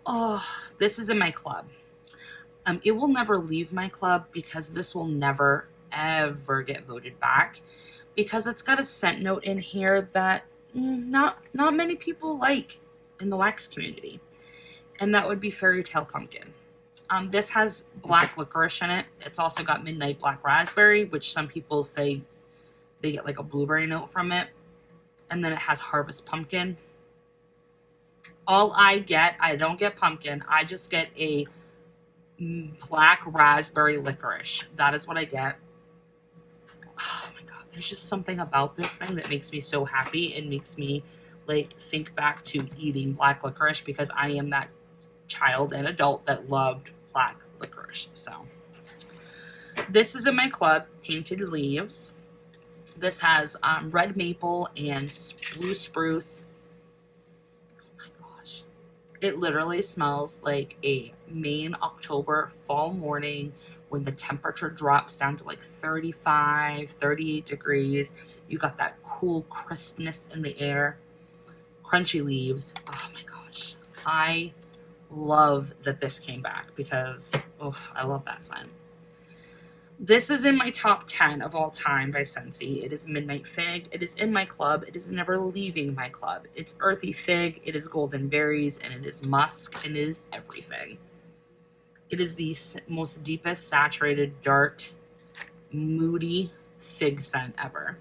Oh, this is in my club. It will never leave my club because this will never, ever get voted back because it's got a scent note in here that not many people like in the wax community. And that would be Fairy Tale Pumpkin. This has black licorice in it. It's also got Midnight Black Raspberry, which some people say they get like a blueberry note from it. And then it has Harvest Pumpkin. All I don't get pumpkin. I just get a black raspberry licorice. That is what I get. Oh my God. There's just something about this thing that makes me so happy. It makes me like think back to eating black licorice because I am that child and adult that loved black licorice. So this is in my club, Painted Leaves. This has red maple and blue spruce. Oh my gosh. It literally smells like a Maine October fall morning when the temperature drops down to like 35, 38 degrees. You got that cool crispness in the air, crunchy leaves. Oh my gosh. I love that this came back because, oh, I love that scent. This is in my top 10 of all time by Scentsy. It is Midnight Fig. It is in my club. It is never leaving my club. It's earthy fig. It is golden berries, and it is musk, and it is everything. It is the most deepest, saturated, dark, moody fig scent ever.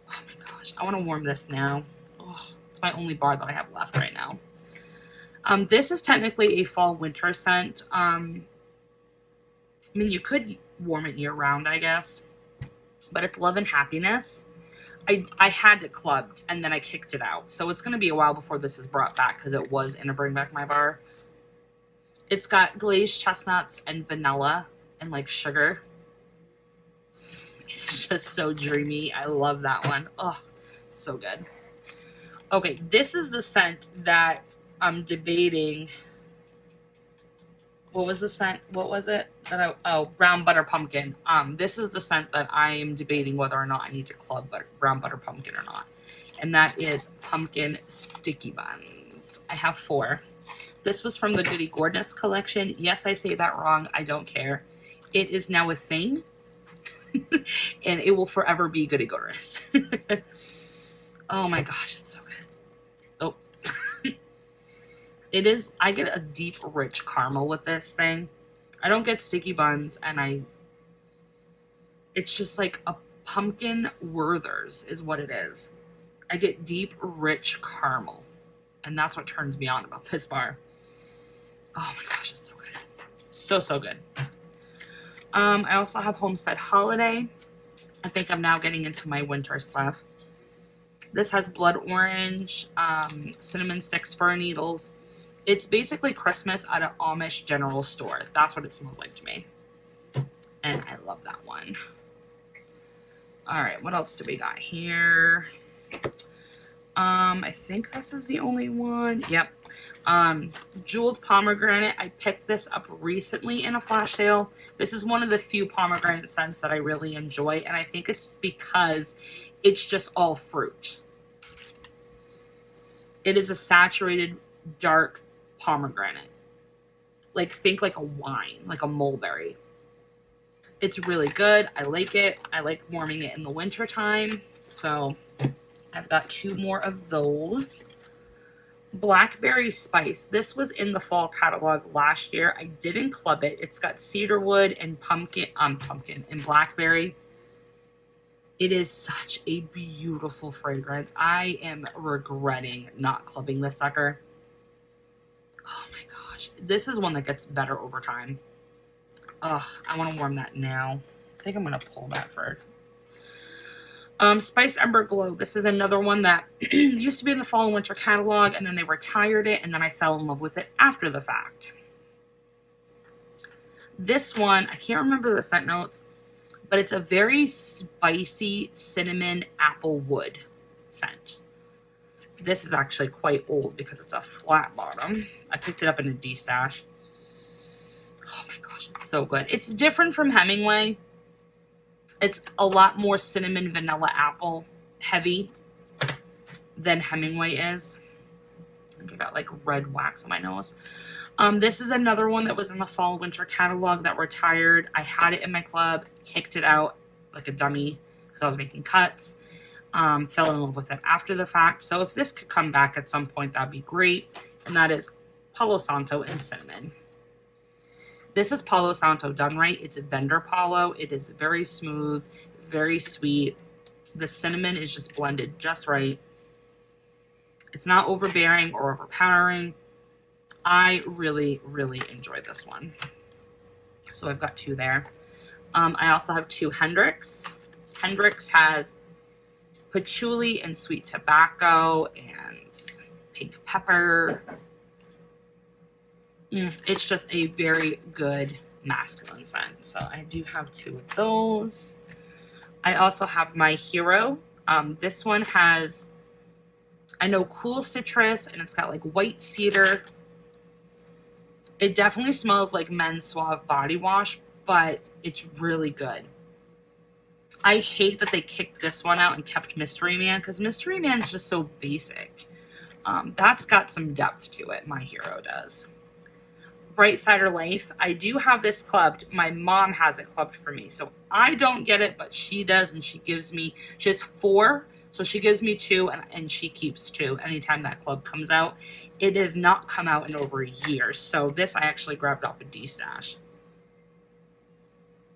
Oh my gosh. I want to warm this now. Oh, it's my only bar that I have left right now. This is technically a fall winter scent. I mean, you could warm it year round, I guess, but it's Love and Happiness. I had it clubbed and then I kicked it out, so it's going to be a while before this is brought back because it was in a Bring Back My Bar. It's got glazed chestnuts and vanilla and like sugar. It's just so dreamy. I love that one. Oh, so good. Okay, this is the scent that I'm debating. What was the scent? What was it? Brown butter pumpkin. This is the scent that I am debating whether or not I need to club brown butter pumpkin or not. And that is pumpkin sticky buns. I have 4. This was from the Goody Gourmand collection. Yes, I say that wrong. I don't care. It is now a thing. And it will forever be Goody Gourmand. Oh my gosh, it's so good. Oh. It is, I get a deep, rich caramel with this thing. I don't get sticky buns, and it's just like a pumpkin Werther's is what it is. I get deep, rich caramel, and that's what turns me on about this bar. Oh my gosh, it's so good. So, so good. I also have Homestead Holiday. I think I'm now getting into my winter stuff. This has blood orange, cinnamon sticks, fir needles. It's basically Christmas at an Amish general store. That's what it smells like to me. And I love that one. All right, what else do we got here? I think this is the only one. Yep. Jeweled pomegranate. I picked this up recently in a flash sale. This is one of the few pomegranate scents that I really enjoy, and I think it's because it's just all fruit. It is a saturated, dark pomegranate. Like, think like a wine, like a mulberry. It's really good. I like it. I like warming it in the winter time. So I've got 2 more of those. Blackberry Spice. This was in the fall catalog last year. I didn't club it. It's got cedarwood and pumpkin and blackberry. It is such a beautiful fragrance. I am regretting not clubbing this sucker. Oh my gosh. This is one that gets better over time. Ugh, I want to warm that now. I think I'm going to pull that first. Spice Ember Glow. This is another one that used to be in the fall and winter catalog, and then they retired it, and then I fell in love with it after the fact. This one, I can't remember the scent notes, but it's a very spicy cinnamon apple wood scent. This is actually quite old because it's a flat bottom. I picked it up in a D-stash. Oh my gosh, it's so good. It's different from Hemingway. It's a lot more cinnamon, vanilla, apple heavy than Hemingway is. I think I got like red wax on my nose. This is another one that was in the fall winter catalog that retired. I had it in my club, kicked it out like a dummy because I was making cuts. Fell in love with it after the fact. So if this could come back at some point, that'd be great. And that is Palo Santo and cinnamon. This is Palo Santo done right. It's a vendor Palo. It is very smooth, very sweet. The cinnamon is just blended just right. It's not overbearing or overpowering. I really, really enjoy this one. So I've got 2 there. I also have 2 Hendrix. Hendrix has patchouli and sweet tobacco and pink pepper. It's just a very good masculine scent. So I do have 2 of those. I also have my Hero. This one has I know cool citrus, and it's got like white cedar. It definitely smells like Men's Suave body wash, but it's really good. I hate that they kicked this one out and kept Mystery Man, because Mystery Man is just so basic. That's got some depth to it. My Hero does. Bright Cider Life. I do have this clubbed. My mom has it clubbed for me. So I don't get it, but she does, and she has 4. So she gives me 2, and she keeps 2 anytime that club comes out. It has not come out in over a year. So this I actually grabbed off a D-stash.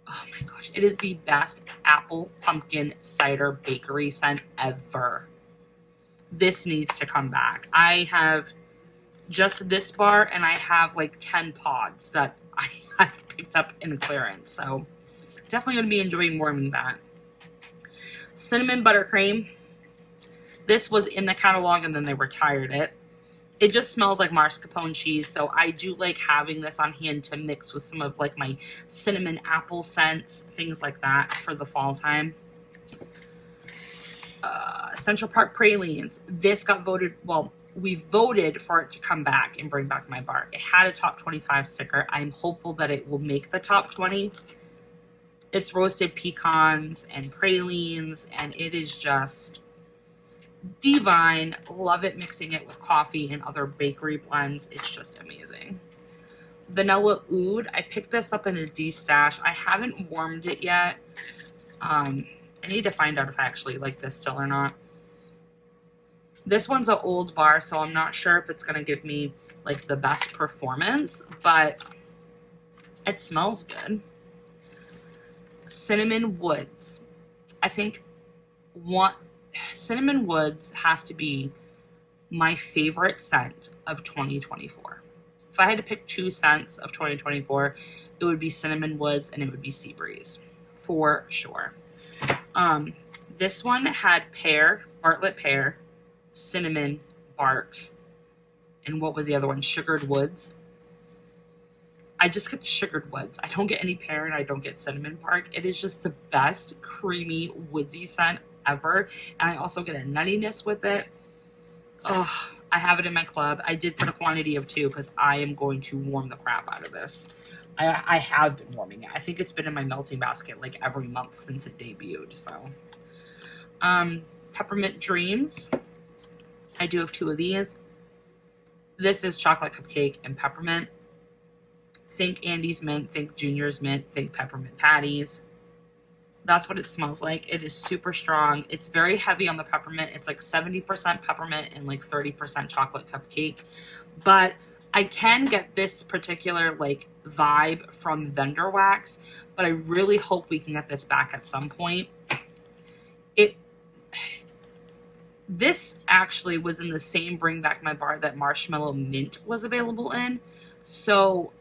Oh my gosh. It is the best apple pumpkin cider bakery scent ever. This needs to come back. I have just this bar, and I have like 10 pods that I picked up in clearance. So definitely going to be enjoying warming that. Cinnamon buttercream. This was in the catalog, and then they retired it. It just smells like mascarpone cheese, so I do like having this on hand to mix with some of like my cinnamon apple scents, things like that for the fall time. Central Park Pralines. This got voted, well, we voted for it to come back and bring back my bar. It had a top 25 sticker. I'm hopeful that it will make the top 20. It's roasted pecans and pralines, and it is just divine. Love it mixing it with coffee and other bakery blends. It's just amazing. Vanilla Oud. I picked this up in a D-stash. I haven't warmed it yet. I need to find out if I actually like this still or not. This one's an old bar, so I'm not sure if it's going to give me like the best performance, but it smells good. Cinnamon Woods. I think Cinnamon Woods has to be my favorite scent of 2024. If I had to pick 2 scents of 2024, it would be Cinnamon Woods and it would be Sea Breeze for sure. This one had pear, Bartlett pear, cinnamon, bark, and what was the other one? Sugared Woods. I just get the sugared woods. I don't get any pear, and I don't get cinnamon bark. It is just the best creamy woodsy scent ever, and I also get a nuttiness with it. Oh, I have it in my club. I did put a quantity of 2 because I am going to warm the crap out of this. I have been warming it. I think it's been in my melting basket like every month since it debuted. So, Peppermint Dreams. I do have 2 of these. This is chocolate cupcake and peppermint. Think Andy's Mint, think Junior's Mint, think peppermint patties. That's what it smells like. It is super strong. It's very heavy on the peppermint. It's like 70% peppermint and like 30% chocolate cupcake. But I can get this particular like vibe from Vendor Wax, but I really hope we can get this back at some point. This actually was in the same Bring Back My Bar that Marshmallow Mint was available in. So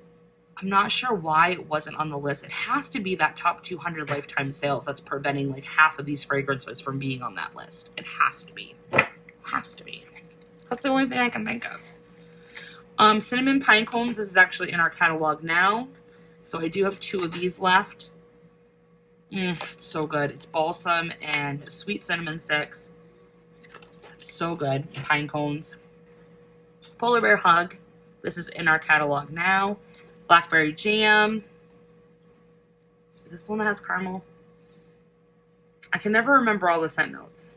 I'm not sure why it wasn't on the list. It has to be that top 200 lifetime sales that's preventing like half of these fragrances from being on that list. It has to be. Has to be. That's the only thing I can think of. Cinnamon Pine Cones is actually in our catalog now. So I do have 2 of these left. It's so good. It's balsam and sweet cinnamon sticks. It's so good. Pine Cones. Polar Bear Hug. This is in our catalog now. Blackberry Jam. Is this the one that has caramel? I can never remember all the scent notes.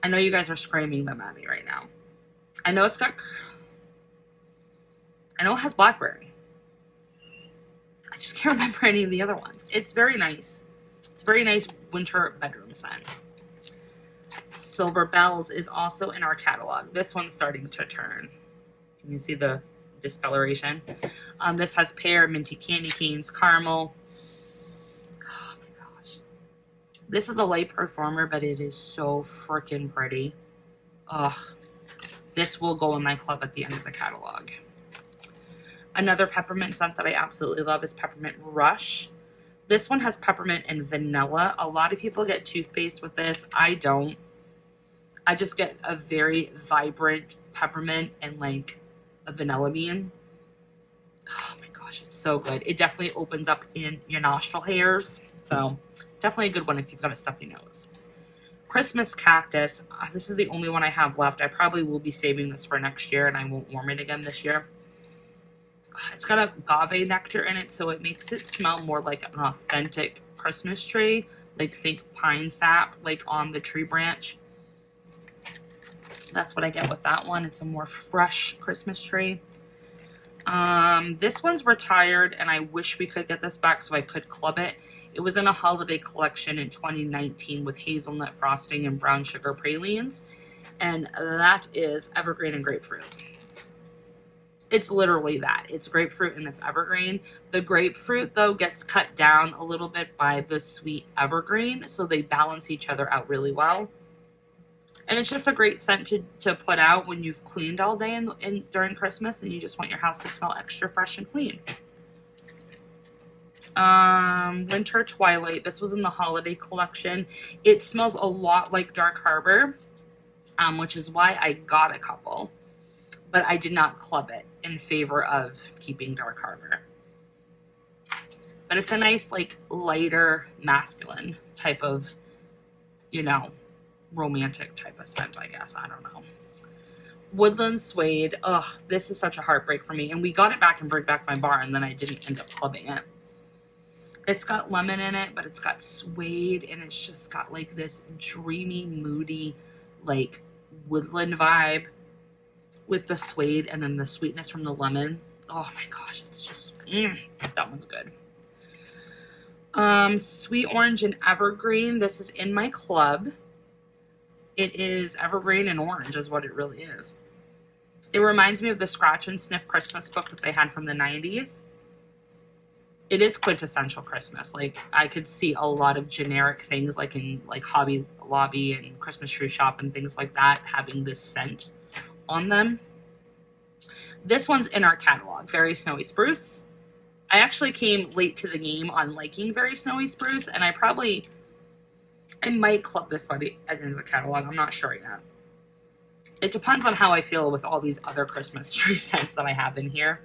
I know you guys are screaming them at me right now. I know it has blackberry. I just can't remember any of the other ones. It's very nice. It's a very nice winter bedroom scent. Silver Bells is also in our catalog. This one's starting to turn. Can you see the discoloration? This has pear, minty candy canes, caramel. Oh my gosh. This is a light performer, but it is so freaking pretty. Ugh. This will go in my club at the end of the catalog. Another peppermint scent that I absolutely love is Peppermint Rush. This one has peppermint and vanilla. A lot of people get toothpaste with this. I don't. I just get a very vibrant peppermint and like a vanilla bean. Oh my gosh, it's so good. It definitely opens up in your nostril hairs. So definitely a good one if you've got a stuffy nose. Christmas cactus. This is the only one I have left. I probably will be saving this for next year, and I won't warm it again this year. It's got a agave nectar in it, so it makes it smell more like an authentic Christmas tree. Like, think pine sap, like on the tree branch. That's what I get with that one. It's a more fresh Christmas tree. This one's retired, and I wish we could get this back so I could club it. It was in a holiday collection in 2019 with hazelnut frosting and brown sugar pralines, and that is evergreen and grapefruit. It's literally that. It's grapefruit and it's evergreen. The grapefruit, though, gets cut down a little bit by the sweet evergreen, so they balance each other out really well. And it's just a great scent to put out when you've cleaned all day during Christmas and you just want your house to smell extra fresh and clean. Winter Twilight. This was in the holiday collection. It smells a lot like Dark Harbor, which is why I got a couple. But I did not club it in favor of keeping Dark Harbor. But it's a nice, like, lighter, masculine type of, you know, romantic type of scent, I guess. I don't know. Woodland Suede. Ugh, this is such a heartbreak for me. And we got it back and brought back my bar, and then I didn't end up clubbing it. It's got lemon in it, but it's got suede, and it's just got, like, this dreamy, moody, like, woodland vibe with the suede and then the sweetness from the lemon. Oh my gosh, it's just, that one's good. Sweet Orange and Evergreen. This is in my club. It is evergreen and orange is what it really is. It reminds me of the Scratch and Sniff Christmas book that they had from the 90s. It is quintessential Christmas. Like, I could see a lot of generic things like in like Hobby Lobby and Christmas Tree Shop and things like that having this scent on them. This one's in our catalog, Very Snowy Spruce. I actually came late to the game on liking Very Snowy Spruce, and I might club this by the end of the catalog. I'm not sure yet. It depends on how I feel with all these other Christmas tree scents that I have in here.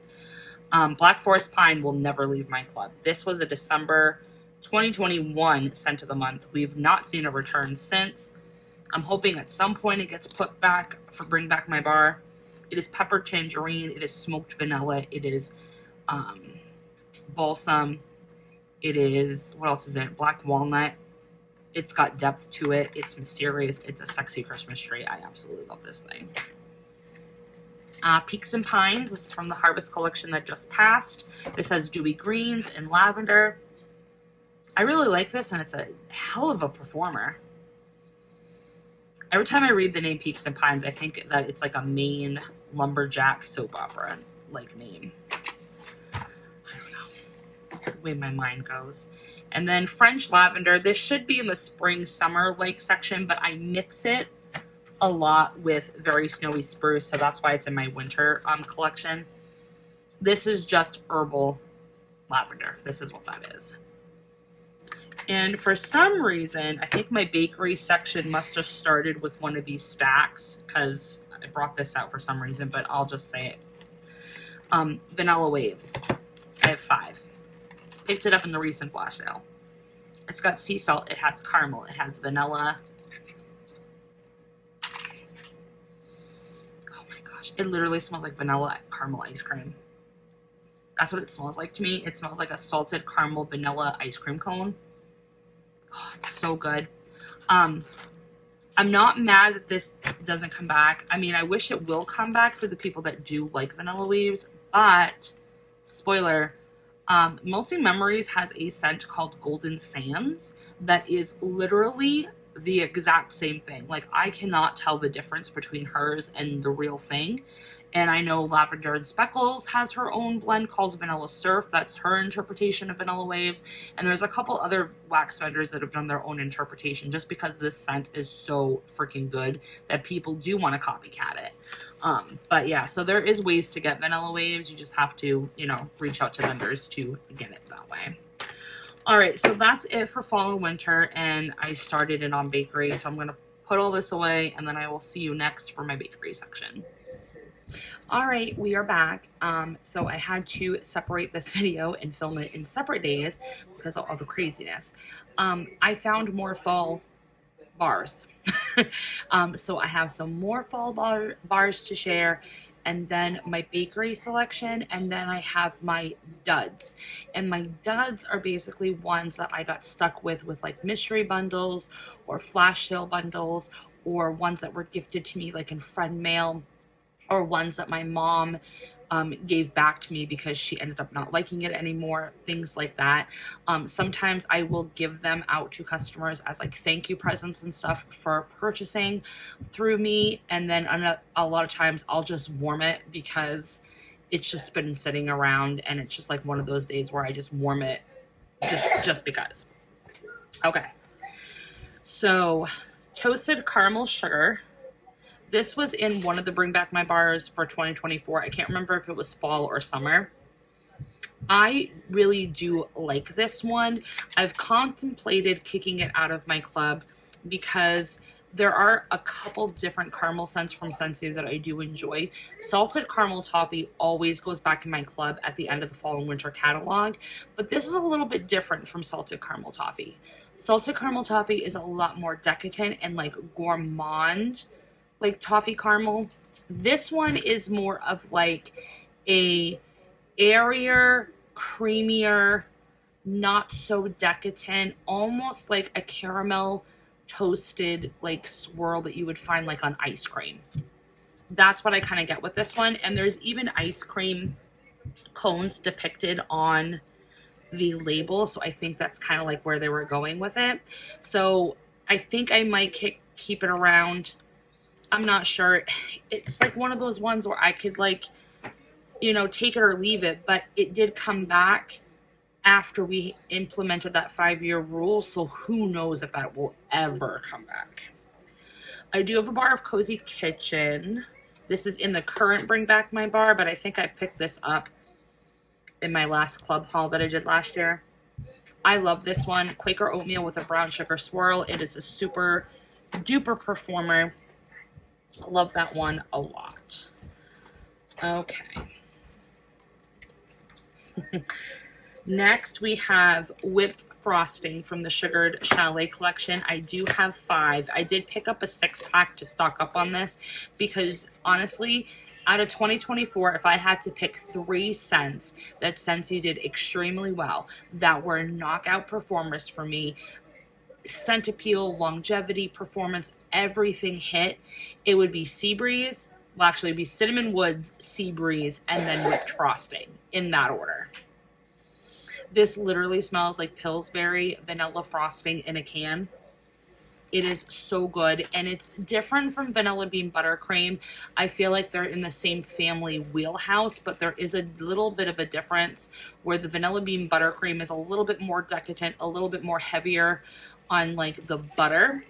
Black Forest Pine will never leave my club. This was a December 2021 scent of the month. We've not seen a return since. I'm hoping at some point it gets put back for Bring Back My Bar. It is pepper tangerine. It is smoked vanilla. It is balsam. It is, what else is in it? Black walnut. It's got depth to it. It's mysterious. It's a sexy Christmas tree. I absolutely love this thing. Peaks and Pines. This is from the Harvest collection that just passed. This has dewy greens and lavender. I really like this, and it's a hell of a performer. Every time I read the name Peaks and Pines, I think that it's like a Maine lumberjack soap opera like name. I don't know. This is the way my mind goes. And then French Lavender. This should be in the spring summer like section, but I mix it a lot with Very Snowy Spruce, so that's why it's in my winter collection. This is just herbal lavender. This is what that is. And for some reason, I think my bakery section must have started with one of these stacks because I brought this out for some reason, but I'll just say it. Vanilla Waves. I have 5. Picked it up in the recent flash sale. It's got sea salt. It has caramel. It has vanilla. Oh my gosh. It literally smells like vanilla caramel ice cream. That's what it smells like to me. It smells like a salted caramel vanilla ice cream cone. Oh, it's so good. I'm not mad that this doesn't come back. I mean, I wish it will come back for the people that do like Vanilla Waves, but spoiler, Melting Memories has a scent called Golden Sands that is literally the exact same thing. Like, I cannot tell the difference between hers and the real thing. And I know Lavender and Speckles has her own blend called Vanilla Surf. That's her interpretation of Vanilla Waves. And there's a couple other wax vendors that have done their own interpretation just because this scent is so freaking good that people do want to copycat it. But yeah, so there is ways to get Vanilla Waves. You just have to, you know, reach out to vendors to get it that way. All right, so that's it for fall and winter. And I started it on bakery. So I'm going to put all this away and then I will see you next for my bakery section. All right, we are back. So I had to separate this video and film it in separate days because of all the craziness. I found more fall bars. So I have some more fall bars to share, and then my bakery selection, and then I have my duds. And my duds are basically ones that I got stuck with like mystery bundles or flash sale bundles, or ones that were gifted to me like in friend mail, or ones that my mom gave back to me because she ended up not liking it anymore, things like that. Sometimes I will give them out to customers as like thank you presents and stuff for purchasing through me. And then a lot of times I'll just warm it because it's just been sitting around, and it's just like one of those days where I just warm it just because. Okay. So toasted caramel sugar. This was in one of the Bring Back My bars for 2024. I can't remember if it was fall or summer. I really do like this one. I've contemplated kicking it out of my club because there are a couple different caramel scents from Scentsy that I do enjoy. Salted caramel toffee always goes back in my club at the end of the fall and winter catalog, but this is a little bit different from salted caramel toffee. Salted caramel toffee is a lot more decadent and like gourmand, like toffee caramel. This one is more of like a airier, creamier, not so decadent, almost like a caramel toasted like swirl that you would find like on ice cream. That's what I kind of get with this one. And there's even ice cream cones depicted on the label, so I think that's kind of like where they were going with it. So I think I might keep it around. I'm not sure. It's like one of those ones where I could like, you know, take it or leave it, but it did come back after we implemented that 5-year rule, so who knows if that will ever come back. I do have a bar of Cozy Kitchen. This is in the current Bring Back My bar, but I think I picked this up in my last club haul that I did last year. I love this one. Quaker oatmeal with a brown sugar swirl. It is a super duper performer. Love that one a lot. Okay. Next, we have whipped frosting from the Sugared Chalet collection. I do have 5. I did pick up a 6-pack to stock up on this because honestly, out of 2024, if I had to pick 3 scents that Scentsy did extremely well, that were knockout performers for me, scent appeal, longevity, performance, everything hit, it would be Sea Breeze. Well, actually, it'd be Cinnamon Woods, Sea Breeze, and then whipped frosting in that order. This literally smells like Pillsbury vanilla frosting in a can. It is so good, and it's different from vanilla bean buttercream. I feel like they're in the same family wheelhouse, but there is a little bit of a difference where the vanilla bean buttercream is a little bit more decadent, a little bit more heavier on like the butter,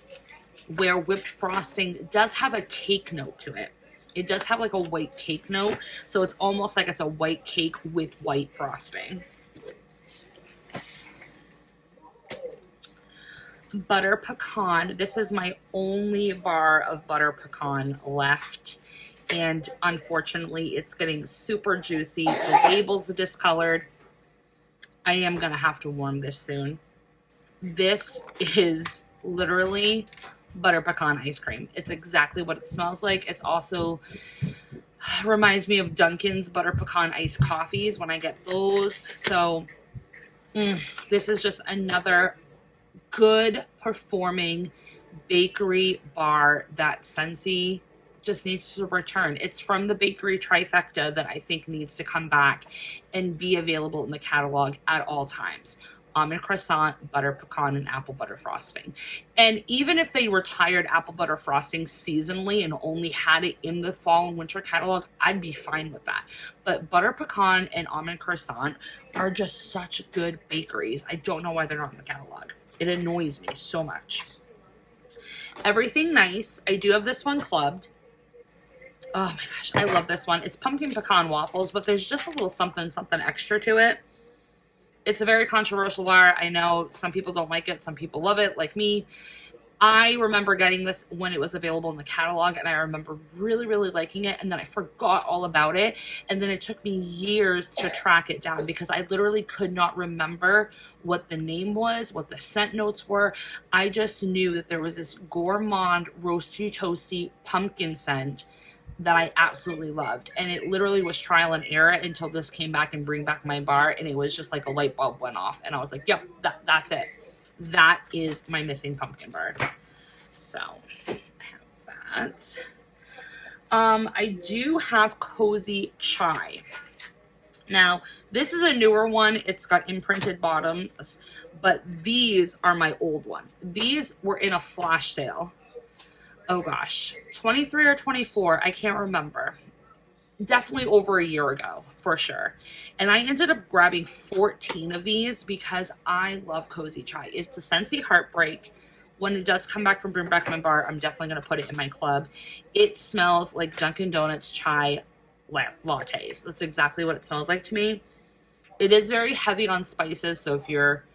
where whipped frosting does have a cake note to it. It does have like a white cake note, so it's almost like it's a white cake with white frosting. Butter pecan. This is my only bar of butter pecan left, and unfortunately it's getting super juicy. The label's discolored. I am gonna have to warm this soon. This is literally butter pecan ice cream. It's exactly what it smells like. It's also reminds me of Dunkin's butter pecan iced coffees when I get those. So this is just another good performing bakery bar that Scentsy just needs to return. It's from the bakery trifecta that I think needs to come back and be available in the catalog at all times. Almond croissant, butter pecan, and apple butter frosting. And even if they retired apple butter frosting seasonally and only had it in the fall and winter catalog, I'd be fine with that. But butter pecan and almond croissant are just such good bakeries. I don't know why they're not in the catalog. It annoys me so much. Everything Nice. I do have this one clubbed. Oh my gosh, I love this one. It's pumpkin pecan waffles, but there's just a little something extra to it. It's a very controversial bar. I know some people don't like it. Some people love it, like me. I remember getting this when it was available in the catalog, and I remember really, really liking it. And then I forgot all about it. And then it took me years to track it down because I literally could not remember what the name was, what the scent notes were. I just knew that there was this gourmand roasty toasty pumpkin scent that I absolutely loved. And it literally was trial and error until this came back and bring back my bar. And it was just like a light bulb went off. And I was like, yep, that's it. That is my missing pumpkin bar. So I have that. I do have Cozy Chai. Now, this is a newer one. It's got imprinted bottoms, but these are my old ones. These were in a flash sale. Oh gosh, 23 or 24, I can't remember. Definitely over a year ago, for sure. And I ended up grabbing 14 of these because I love Cozy Chai. It's a Scentsy Heartbreak. When it does come back from Bring Back My Bar, I'm definitely going to put it in my club. It smells like Dunkin' Donuts chai lattes. That's exactly what it smells like to me. It is very heavy on spices, so if you're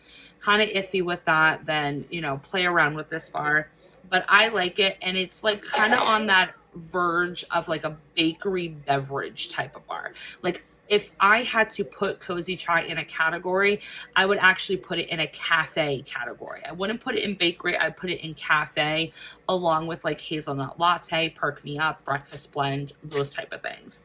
kind of iffy with that, then, you know, play around with this bar. But I like it, and it's like kind of on that verge of like a bakery beverage type of bar. Like if I had to put Cozy Chai in a category, I would actually put it in a cafe category. I wouldn't put it in bakery. I'd put it in cafe along with like hazelnut latte, perk me up, breakfast blend, those type of things.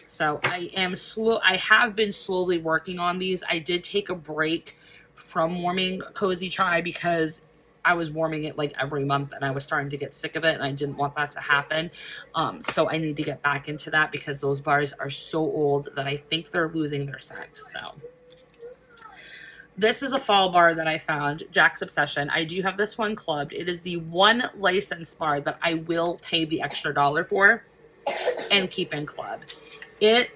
So I have been slowly working on these. I did take a break from warming Cozy Chai because I was warming it like every month and I was starting to get sick of it, and I didn't want that to happen. So I need to get back into that because those bars are so old that I think they're losing their scent. So this is a fall bar that I found, Jack's Obsession. I do have this one clubbed. It is the one licensed bar that I will pay the extra $1 for and keep in club. It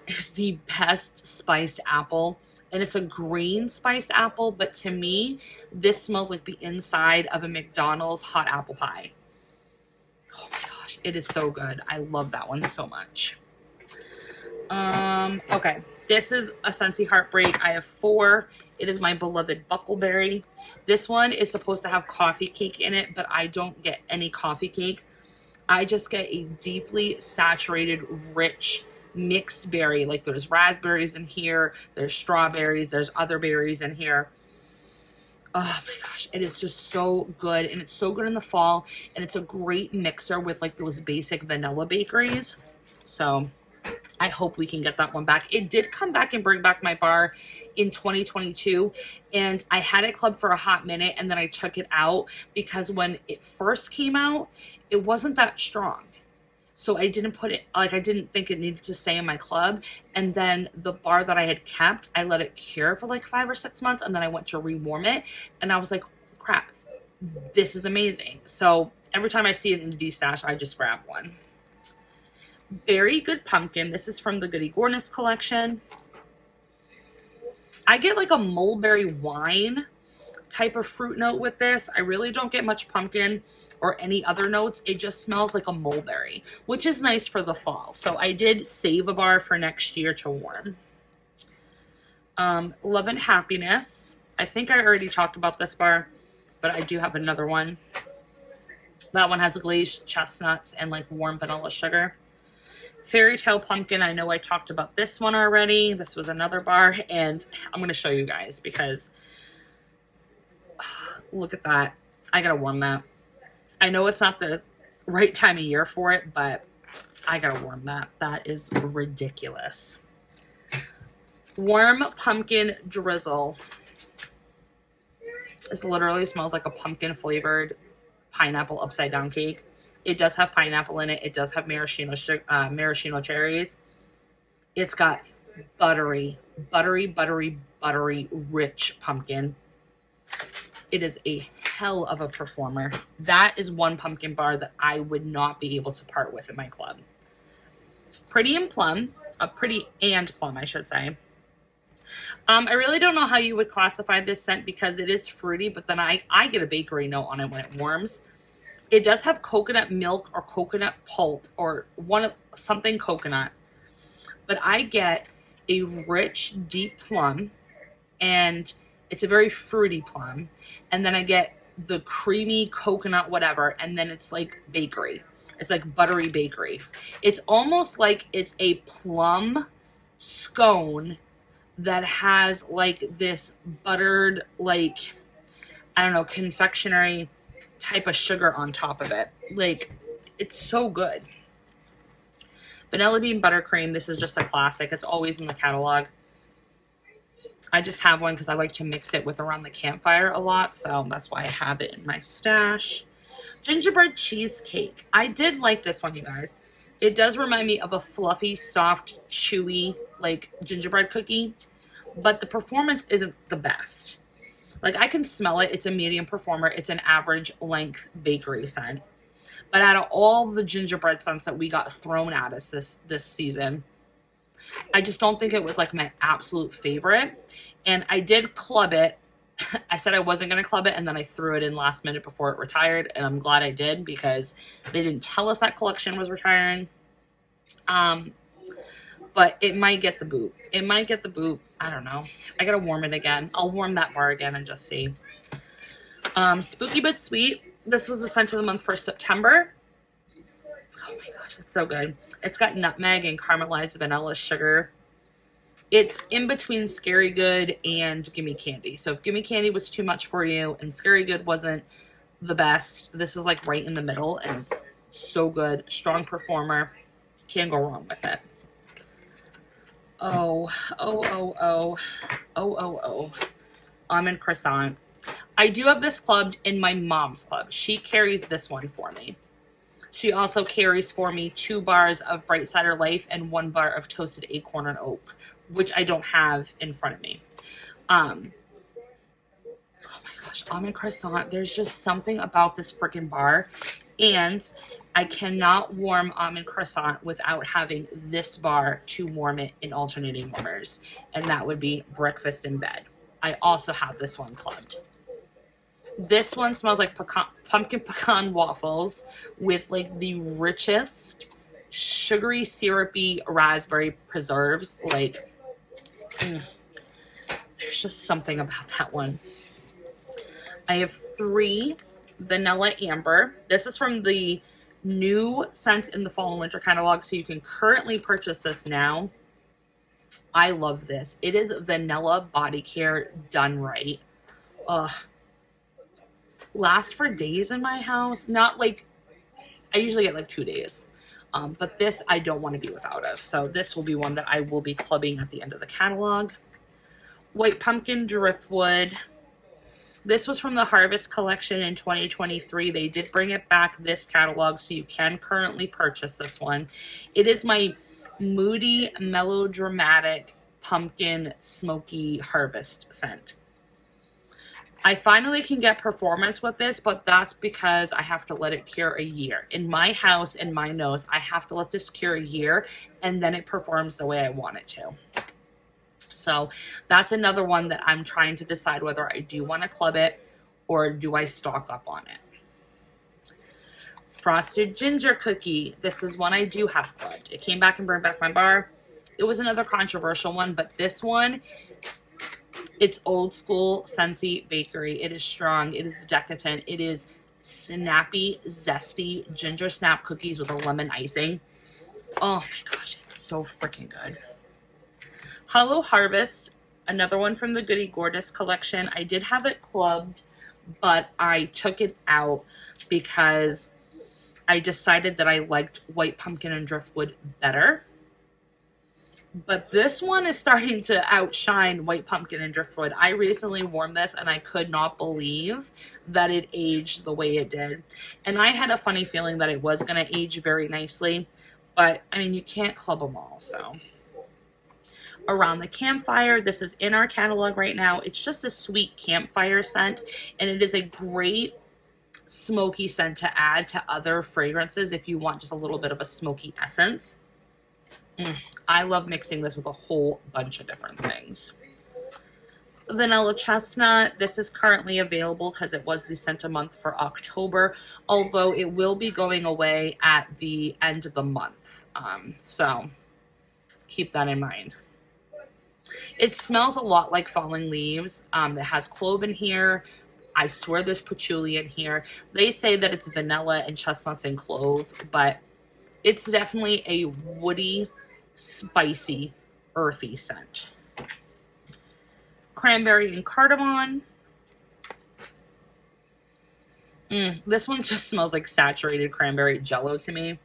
is the best spiced apple. And it's a green spiced apple, but to me, this smells like the inside of a McDonald's hot apple pie. Oh my gosh, it is so good. I love that one so much. Okay, this is a Scentsy Heartbreak. I have 4. It is my beloved Buckleberry. This one is supposed to have coffee cake in it, but I don't get any coffee cake. I just get a deeply saturated, rich mixed berry. Like there's raspberries in here, there's strawberries, there's other berries in here. Oh my gosh, it is just so good, and it's so good in the fall, and it's a great mixer with like those basic vanilla bakeries. So I hope we can get that one back. It did come back and Bring Back My Bar in 2022, and I had it clubbed for a hot minute, and then I took it out because when it first came out, it wasn't that strong. So I didn't put it, like I didn't think it needed to stay in my club. And then the bar that I had kept, I let it cure for like 5 or 6 months, and then I went to rewarm it, and I was like, crap, this is amazing. So every time I see it in the D-Stash, I just grab one. Very Good Pumpkin. This is from the Goody Gourmand collection. I get like a mulberry wine type of fruit note with this. I really don't get much pumpkin or any other notes. It just smells like a mulberry, which is nice for the fall. So I did save a bar for next year to warm. Love and Happiness. I think I already talked about this bar, but I do have another one. That one has glazed chestnuts and like warm vanilla sugar. Fairy Tale Pumpkin. I know I talked about this one already. This was another bar, and I'm going to show you guys because look at that. I got to warm that. I know it's not the right time of year for it, but I gotta warm that. That is ridiculous. Warm Pumpkin Drizzle. This literally smells like a pumpkin flavored pineapple upside down cake. It does have pineapple in it. It does have maraschino cherries. It's got buttery, rich pumpkin. It is a hell of a performer. That is one pumpkin bar that I would not be able to part with in my club. Pretty and Plum, Pretty and Plum, I should say. I really don't know how you would classify this scent because it is fruity, but then I get a bakery note on it when it warms. It does have coconut milk or coconut pulp or something coconut, but I get a rich, deep plum, and it's a very fruity plum. And then I get the creamy coconut whatever, and then it's like bakery. It's like buttery bakery. It's almost like it's a plum scone that has like this buttered, like, I don't know, confectionery type of sugar on top of it. Like, it's so good. Vanilla bean buttercream. This is just a classic. It's always in the catalog. I just have one because I like to mix it with around the campfire a lot, so that's why I have it in my stash. Gingerbread cheesecake. I did like this one, you guys. It does remind me of a fluffy, soft, chewy, like gingerbread cookie, but the performance isn't the best. Like, I can smell it. It's a medium performer. It's an average length bakery scent. But out of all the gingerbread scents that we got thrown at us this season, I just don't think it was like my absolute favorite. And I did club it. I said I wasn't going to club it, and then I threw it in last minute before it retired, and I'm glad I did because they didn't tell us that collection was retiring. But it might get the boot. It might get the boot. I don't know. I got to warm it again. I'll warm that bar again and just see. Spooky but Sweet. This was the scent of the month for September. Oh my gosh, it's so good. It's got nutmeg and caramelized vanilla sugar. It's in between Scary Good and Gimme Candy. So if Gimme Candy was too much for you and Scary Good wasn't the best, this is like right in the middle, and it's so good. Strong performer. Can't go wrong with it. Oh. Almond croissant. I do have this clubbed in my mom's club. She carries this one for me. She also carries for me 2 bars of Bright Cider Life and 1 bar of Toasted Acorn and Oak, which I don't have in front of me. Oh my gosh, almond croissant. There's just something about this freaking bar. And I cannot warm almond croissant without having this bar to warm it in alternating warmers. And that would be breakfast in bed. I also have this one clubbed. This one smells like pumpkin pecan waffles with like the richest sugary syrupy raspberry preserves. Like, there's just something about that one. I have 3 vanilla amber. This is from the new scent in the fall and winter catalog, so you can currently purchase this now. I love this. It is vanilla body care done right. Lasts for days in my house. Not like, I usually get like 2 days. But this I don't want to be without of. So this will be one that I will be clubbing at the end of the catalog. White pumpkin driftwood. This was from the Harvest collection in 2023. They did bring it back this catalog, so you can currently purchase this one. It is my moody, melodramatic, pumpkin, smoky harvest scent. I finally can get performance with this, but that's because I have to let it cure a year. In my house, in my nose, I have to let this cure a year, and then it performs the way I want it to. So that's another one that I'm trying to decide whether I do want to club it or do I stock up on it. Frosted ginger cookie. This is one I do have clubbed. It came back and brought back my bar. It was another controversial one, but this one, it's old school Scentsy bakery. It is strong. It is decadent. It is snappy, zesty ginger snap cookies with a lemon icing. Oh my gosh, it's so freaking good. Hollow Harvest, another one from the Goody Gorgeous collection. I did have it clubbed, but I took it out because I decided that I liked white pumpkin and driftwood better. But this one is starting to outshine white pumpkin and driftwood. I recently warmed this and I could not believe that it aged the way it did. And I had a funny feeling that it was going to age very nicely. But, I mean, you can't club them all, so. Around the Campfire. This is in our catalog right now. It's just a sweet campfire scent. And it is a great smoky scent to add to other fragrances if you want just a little bit of a smoky essence. I love mixing this with a whole bunch of different things. Vanilla Chestnut. This is currently available because it was the scent a month for October, although it will be going away at the end of the month. So keep that in mind. It smells a lot like Falling Leaves. It has clove in here. I swear there's patchouli in here. They say that it's vanilla and chestnuts and clove, but it's definitely a woody, spicy, earthy scent. Cranberry and cardamom. This one just smells like saturated cranberry jello to me.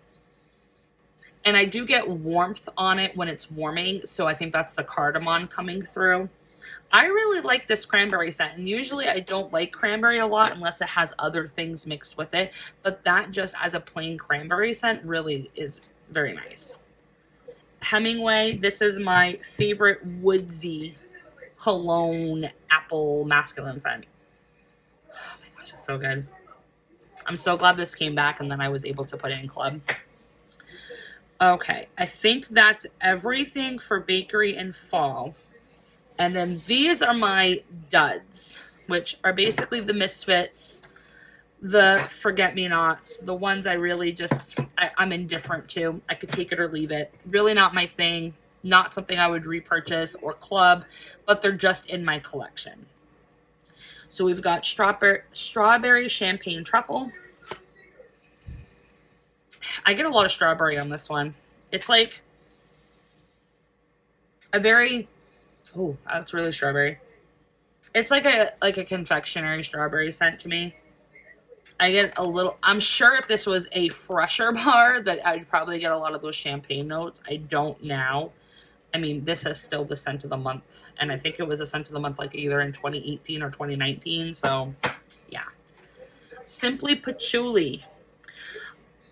And I do get warmth on it when it's warming, so I think that's the cardamom coming through. I really like this cranberry scent, and usually I don't like cranberry a lot unless it has other things mixed with it, but that just as a plain cranberry scent really is very nice. Hemingway, this is my favorite woodsy cologne apple masculine scent. Oh my gosh, it's so good. I'm so glad this came back and then I was able to put it in club. Okay, I think that's everything for bakery and fall. And then these are my duds, which are basically the misfits, the forget-me-nots, the ones I really just, I'm indifferent to. I could take it or leave it. Really not my thing, not something I would repurchase or club, but they're just in my collection. So we've got strawberry champagne truffle. I get a lot of strawberry on this one. It's like a very, oh, that's really strawberry. It's like a confectionery strawberry scent to me. I get a little, I'm sure if this was a fresher bar that I'd probably get a lot of those champagne notes. I don't now. I mean, this is still the scent of the month. And I think it was a scent of the month like either in 2018 or 2019. So, yeah. Simply Patchouli.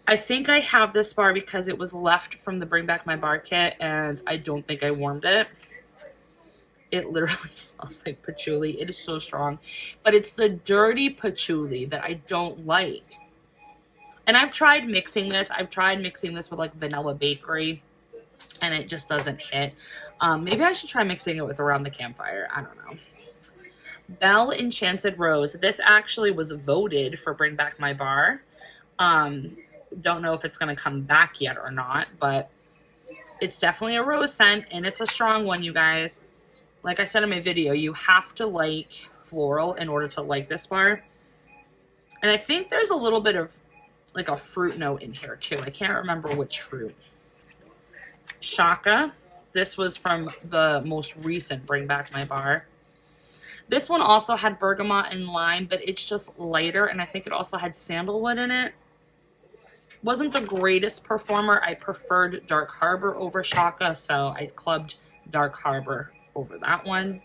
I think I have this bar because it was left from the Bring Back My Bar kit. And I don't think I warmed it. It literally smells like patchouli. It is so strong. But it's the dirty patchouli that I don't like. And I've tried mixing this. I've tried mixing this with like vanilla bakery. And it just doesn't hit. Maybe I should try mixing it with Around the Campfire. I don't know. Belle Enchanted Rose. This actually was voted for Bring Back My Bar. Don't know if it's going to come back yet or not. But it's definitely a rose scent. And it's a strong one, you guys. Like I said in my video, you have to like floral in order to like this bar. And I think there's a little bit of like a fruit note in here too. I can't remember which fruit. Shaka. This was from the most recent Bring Back My Bar. This one also had bergamot and lime, but it's just lighter. And I think it also had sandalwood in it. Wasn't the greatest performer. I preferred Dark Harbor over Shaka, so I clubbed Dark Harbor over that one.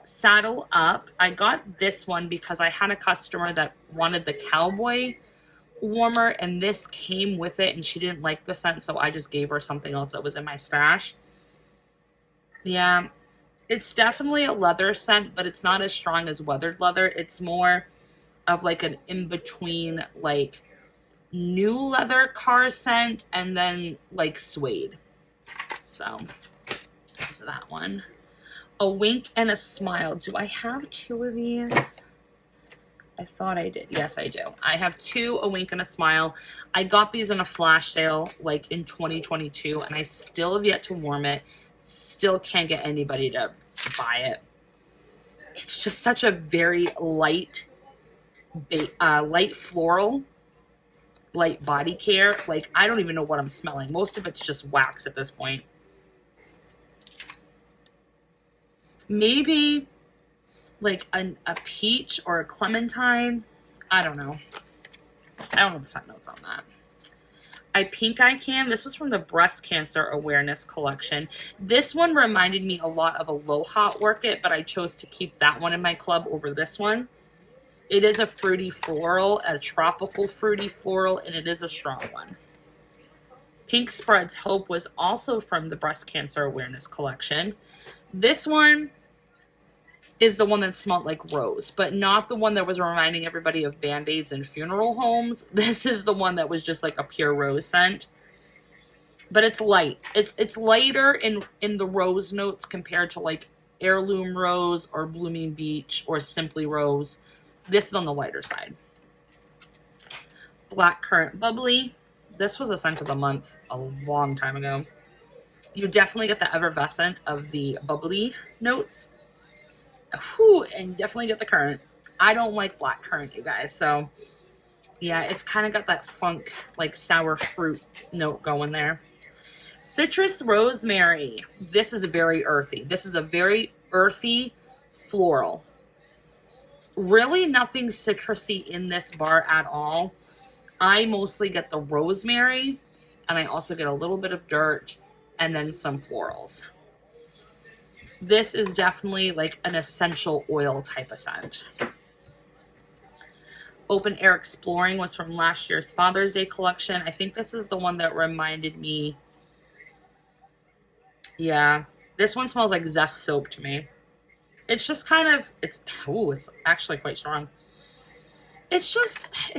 Saddle Up. I got this one because I had a customer that wanted the cowboy warmer, and this came with it, and she didn't like the scent, so I just gave her something else that was in my stash. Yeah, it's definitely a leather scent, but it's not as strong as Weathered Leather. It's more of like an in-between, like new leather car scent and then like suede. So there's that one. A Wink and a Smile. Do I have two of these? I thought I did. Yes, I do. I have two A Wink and a Smile. I got these in a flash sale like in 2022, and I still have yet to warm it. Still can't get anybody to buy it. It's just such a very light floral, light body care. Like, I don't even know what I'm smelling. Most of it's just wax at this point. Maybe like a peach or a clementine. I don't know. I don't know the scent notes on that. Pink Eye Cam. This was from the Breast Cancer Awareness Collection. This one reminded me a lot of Aloha Orchid, but I chose to keep that one in my club over this one. It is a fruity floral, a tropical fruity floral, and it is a strong one. Pink Spreads Hope was also from the Breast Cancer Awareness Collection. This one is the one that smelled like rose, but not the one that was reminding everybody of Band-Aids and funeral homes. This is the one that was just like a pure rose scent. But it's light. It's lighter in the rose notes compared to like Heirloom Rose or Blooming Beach or Simply Rose. This is on the lighter side. Blackcurrant Bubbly. This was a scent of the month a long time ago. You definitely get the effervescent of the bubbly notes. Whew, and you definitely get the currant. I don't like blackcurrant, you guys. So yeah, it's kind of got that funk, like sour fruit note going there. Citrus rosemary. This is very earthy. This is a very earthy floral. Really nothing citrusy in this bar at all. I mostly get the rosemary, and I also get a little bit of dirt and then some florals. This is definitely like an essential oil type of scent. Open Air Exploring was from last year's Father's Day collection. I think this is the one that reminded me. Yeah, this one smells like Zest soap to me. It's just kind of, it's actually quite strong. It's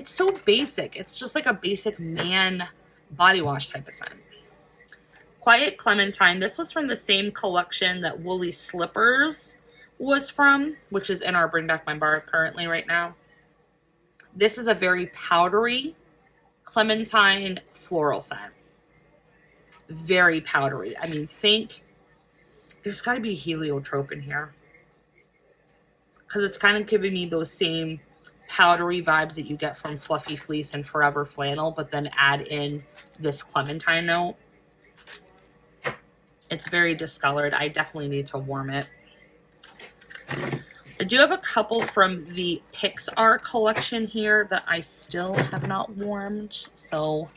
so basic. It's just like a basic man body wash type of scent. Quiet Clementine. This was from the same collection that Woolly Slippers was from, which is in our Bring Back My Bar currently right now. This is a very powdery clementine floral scent. Very powdery. I mean, there's got to be heliotrope in here, because it's kind of giving me those same powdery vibes that you get from Fluffy Fleece and Forever Flannel, but then add in this clementine note. It's very discolored. I definitely need to warm it. I do have a couple from the Pixar collection here that I still have not warmed, so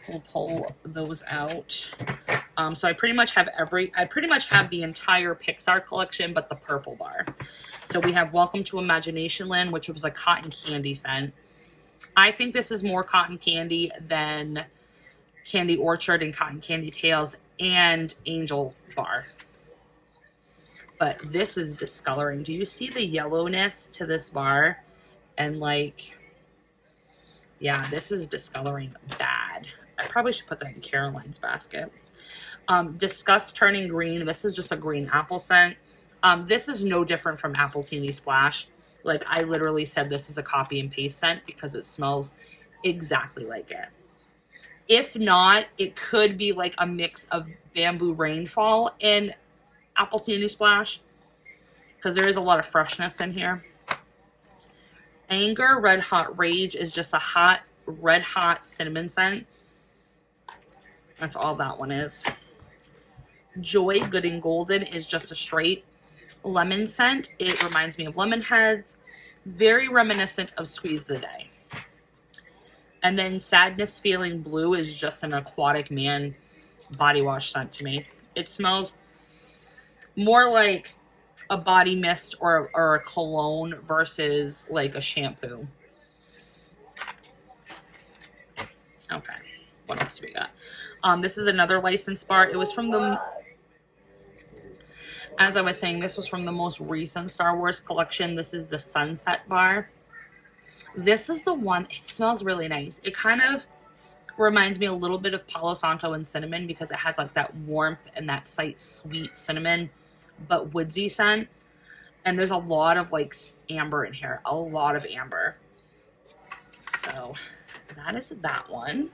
we'll pull those out. So I pretty much have the entire Pixar collection, but the purple bar. So we have Welcome to Imagination Land, which was a cotton candy scent. I think this is more cotton candy than Candy Orchard and Cotton Candy Tales and Angel Bar. But this is discoloring. Do you see the yellowness to this bar? And like, yeah, this is discoloring bad. I probably should put that in Caroline's basket. Disgust Turning Green. This is just a green apple scent. This is no different from Appletini Splash. Like, I literally said this is a copy and paste scent because it smells exactly like it. If not, it could be like a mix of Bamboo Rainfall and Appletini Splash, because there is a lot of freshness in here. Anger Red Hot Rage is just a red hot cinnamon scent. That's all that one is. Joy Good and Golden is just a straight lemon scent. It reminds me of lemon heads. Very reminiscent of Squeeze the Day. And then Sadness Feeling Blue is just an aquatic man body wash scent to me. It smells more like a body mist or a cologne versus like a shampoo. Okay, what else do we got? This is another licensed bar. It was from the, as I was saying, this was from the most recent Star Wars collection. This is the Sunset Bar. This is the one, it smells really nice. It kind of reminds me a little bit of Palo Santo and cinnamon because it has like that warmth and that slight sweet cinnamon, but woodsy scent. And there's a lot of like amber in here, a lot of amber. So that is that one.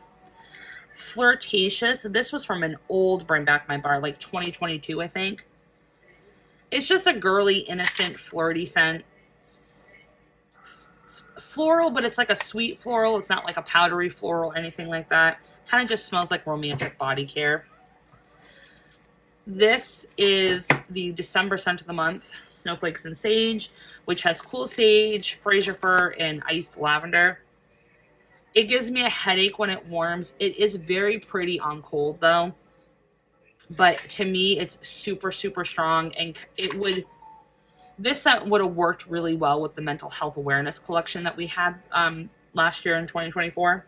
Flirtatious. This was from an old Bring Back My Bar, like 2022, I think. It's just a girly, innocent, flirty scent. Floral, but it's like a sweet floral. It's not like a powdery floral, anything like that. Kind of just smells like romantic body care. This is the December scent of the month, Snowflakes and Sage, which has cool sage, Fraser fir, and iced lavender. It gives me a headache when it warms. It is very pretty on cold though. But to me, it's super, super strong, and this scent would have worked really well with the mental health awareness collection that we had last year in 2024.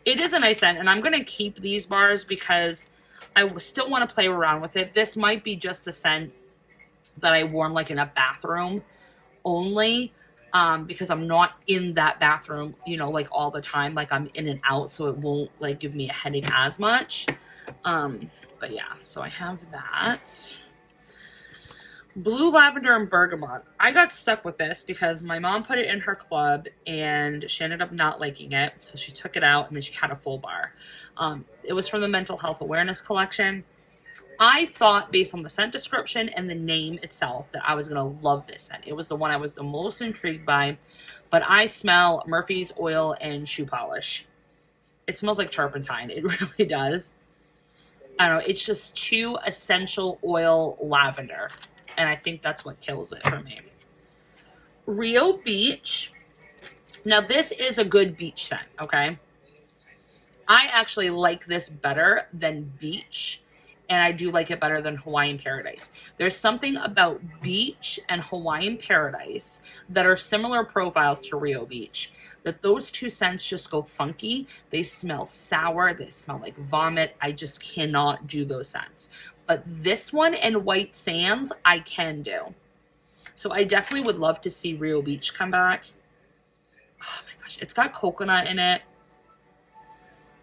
It is a nice scent, and I'm going to keep these bars because I still want to play around with it. This might be just a scent that I warm like in a bathroom only, because I'm not in that bathroom, you know, like all the time. Like I'm in and out, so it won't like give me a headache as much. But yeah, so I have that. Blue Lavender and Bergamot. I got stuck with this because my mom put it in her club and she ended up not liking it. So she took it out and then she had a full bar. It was from the Mental Health Awareness collection. I thought based on the scent description and the name itself that I was going to love this scent. It was the one I was the most intrigued by, but I smell Murphy's oil and shoe polish. It smells like turpentine. It really does. I don't know. It's just too essential oil lavender. And I think that's what kills it for me. Rio Beach. Now, this is a good beach scent, okay? I actually like this better than beach. And I do like it better than Hawaiian Paradise. There's something about beach and Hawaiian Paradise that are similar profiles to Rio Beach. That those two scents just go funky. They smell sour. They smell like vomit. I just cannot do those scents. But this one and White Sands, I can do. So I definitely would love to see Rio Beach come back. Oh my gosh, it's got coconut in it.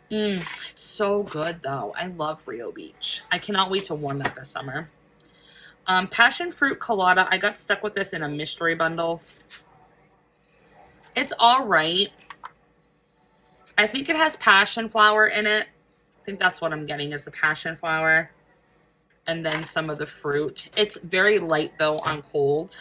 It's so good though. I love Rio Beach. I cannot wait to warm that this summer. Passion Fruit Colada. I got stuck with this in a mystery bundle. It's all right. I think it has passion flower in it. I think that's what I'm getting is the passion flower. And then some of the fruit. It's very light though on cold.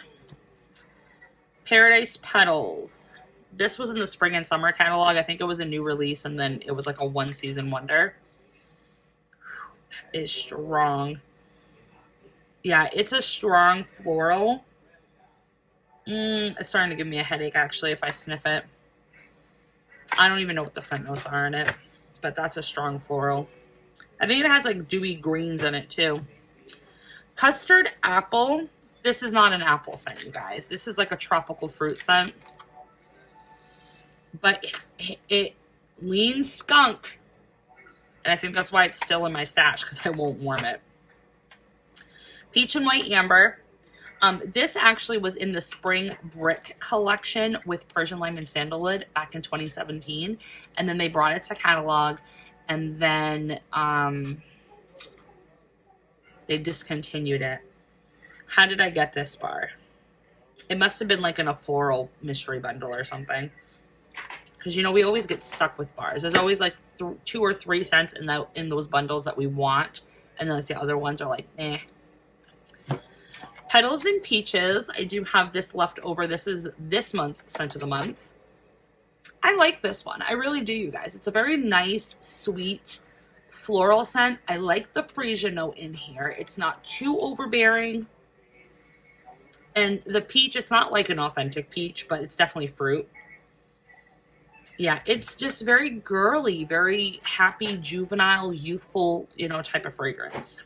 Paradise Petals. This was in the spring and summer catalog. I think it was a new release and then it was like a one season wonder. That is strong. Yeah, it's a strong floral. It's starting to give me a headache actually if I sniff it. I don't even know what the scent notes are in it, but that's a strong floral. I think it has like dewy greens in it too. Custard Apple. This is not an apple scent, you guys. This is like a tropical fruit scent. But it leans skunk. And I think that's why it's still in my stash because I won't warm it. Peach and White Amber. This actually was in the Spring Brick collection with Persian Lime and Sandalwood back in 2017. And then they brought it to catalog. And then they discontinued it. How did I get this bar? It must have been like in a floral mystery bundle or something. Because, you know, we always get stuck with bars. There's always like 2 or 3 scents in those bundles that we want. And then like, the other ones are like, eh. Petals and Peaches. I do have this left over. This is this month's scent of the month. I like this one. I really do, you guys. It's a very nice, sweet, floral scent. I like the freesia note in here. It's not too overbearing. And the peach, it's not like an authentic peach, but it's definitely fruit. Yeah, it's just very girly, very happy, juvenile, youthful, you know, type of fragrance.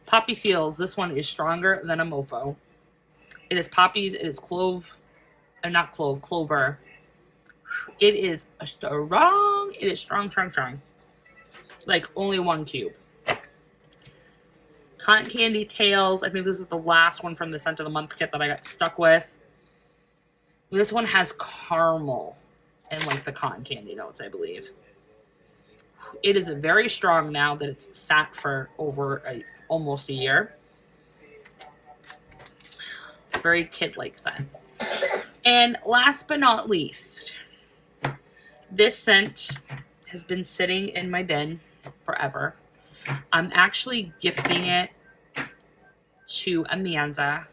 Poppy Fields. This one is stronger than a mofo. It is poppies. It is clover. It is strong. It is strong. Like only 1 cube. Cotton Candy Tails. I think this is the last one from the Scent of the Month kit that I got stuck with. This one has caramel and like the cotton candy notes, I believe. It is very strong now that it's sat for over almost a year. Very kid-like scent. And last but not least, this scent has been sitting in my bin forever. I'm actually gifting it to Amanda,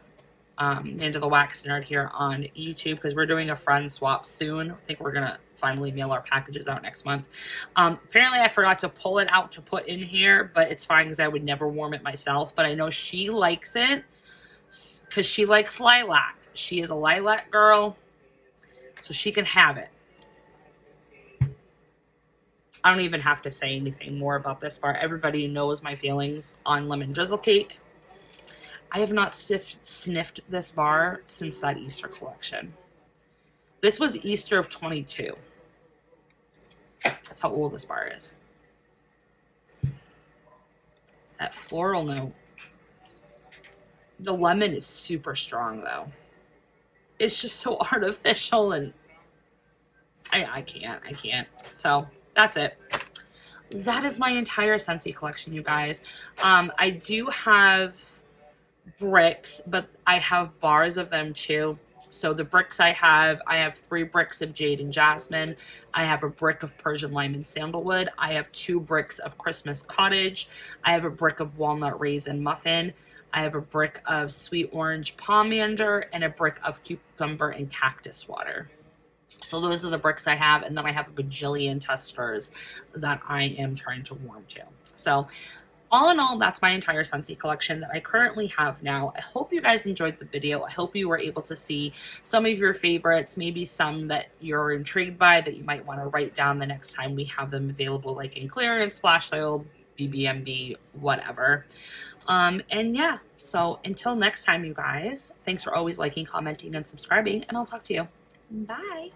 Amanda the Wax Nerd here on YouTube, because we're doing a friend swap soon. I think we're going to finally mail our packages out next month. Apparently I forgot to pull it out to put in here, but it's fine because I would never warm it myself. But I know she likes it because she likes lilac. She is a lilac girl, so she can have it. I don't even have to say anything more about this bar. Everybody knows my feelings on lemon drizzle cake. I have not sniffed this bar since that Easter collection. This was Easter of 22. That's how old this bar is. That floral note. The lemon is super strong though. It's just so artificial and I can't. So that's it. That is my entire Scentsy collection, you guys. I do have bricks, but I have bars of them too. So the bricks I have 3 bricks of jade and jasmine. I have a brick of Persian lime and sandalwood. I have 2 bricks of Christmas cottage. I have a brick of walnut raisin muffin. I have a brick of sweet orange pomander and a brick of cucumber and cactus water. So those are the bricks I have, and then I have a bajillion testers that I am trying to warm to. So all in all, that's my entire Scentsy collection that I currently have now. I hope you guys enjoyed the video. I hope you were able to see some of your favorites, maybe some that you're intrigued by that you might want to write down the next time we have them available, like in clearance, flash sale, BBMB, whatever. And yeah, so until next time, you guys, thanks for always liking, commenting, and subscribing, and I'll talk to you. Bye.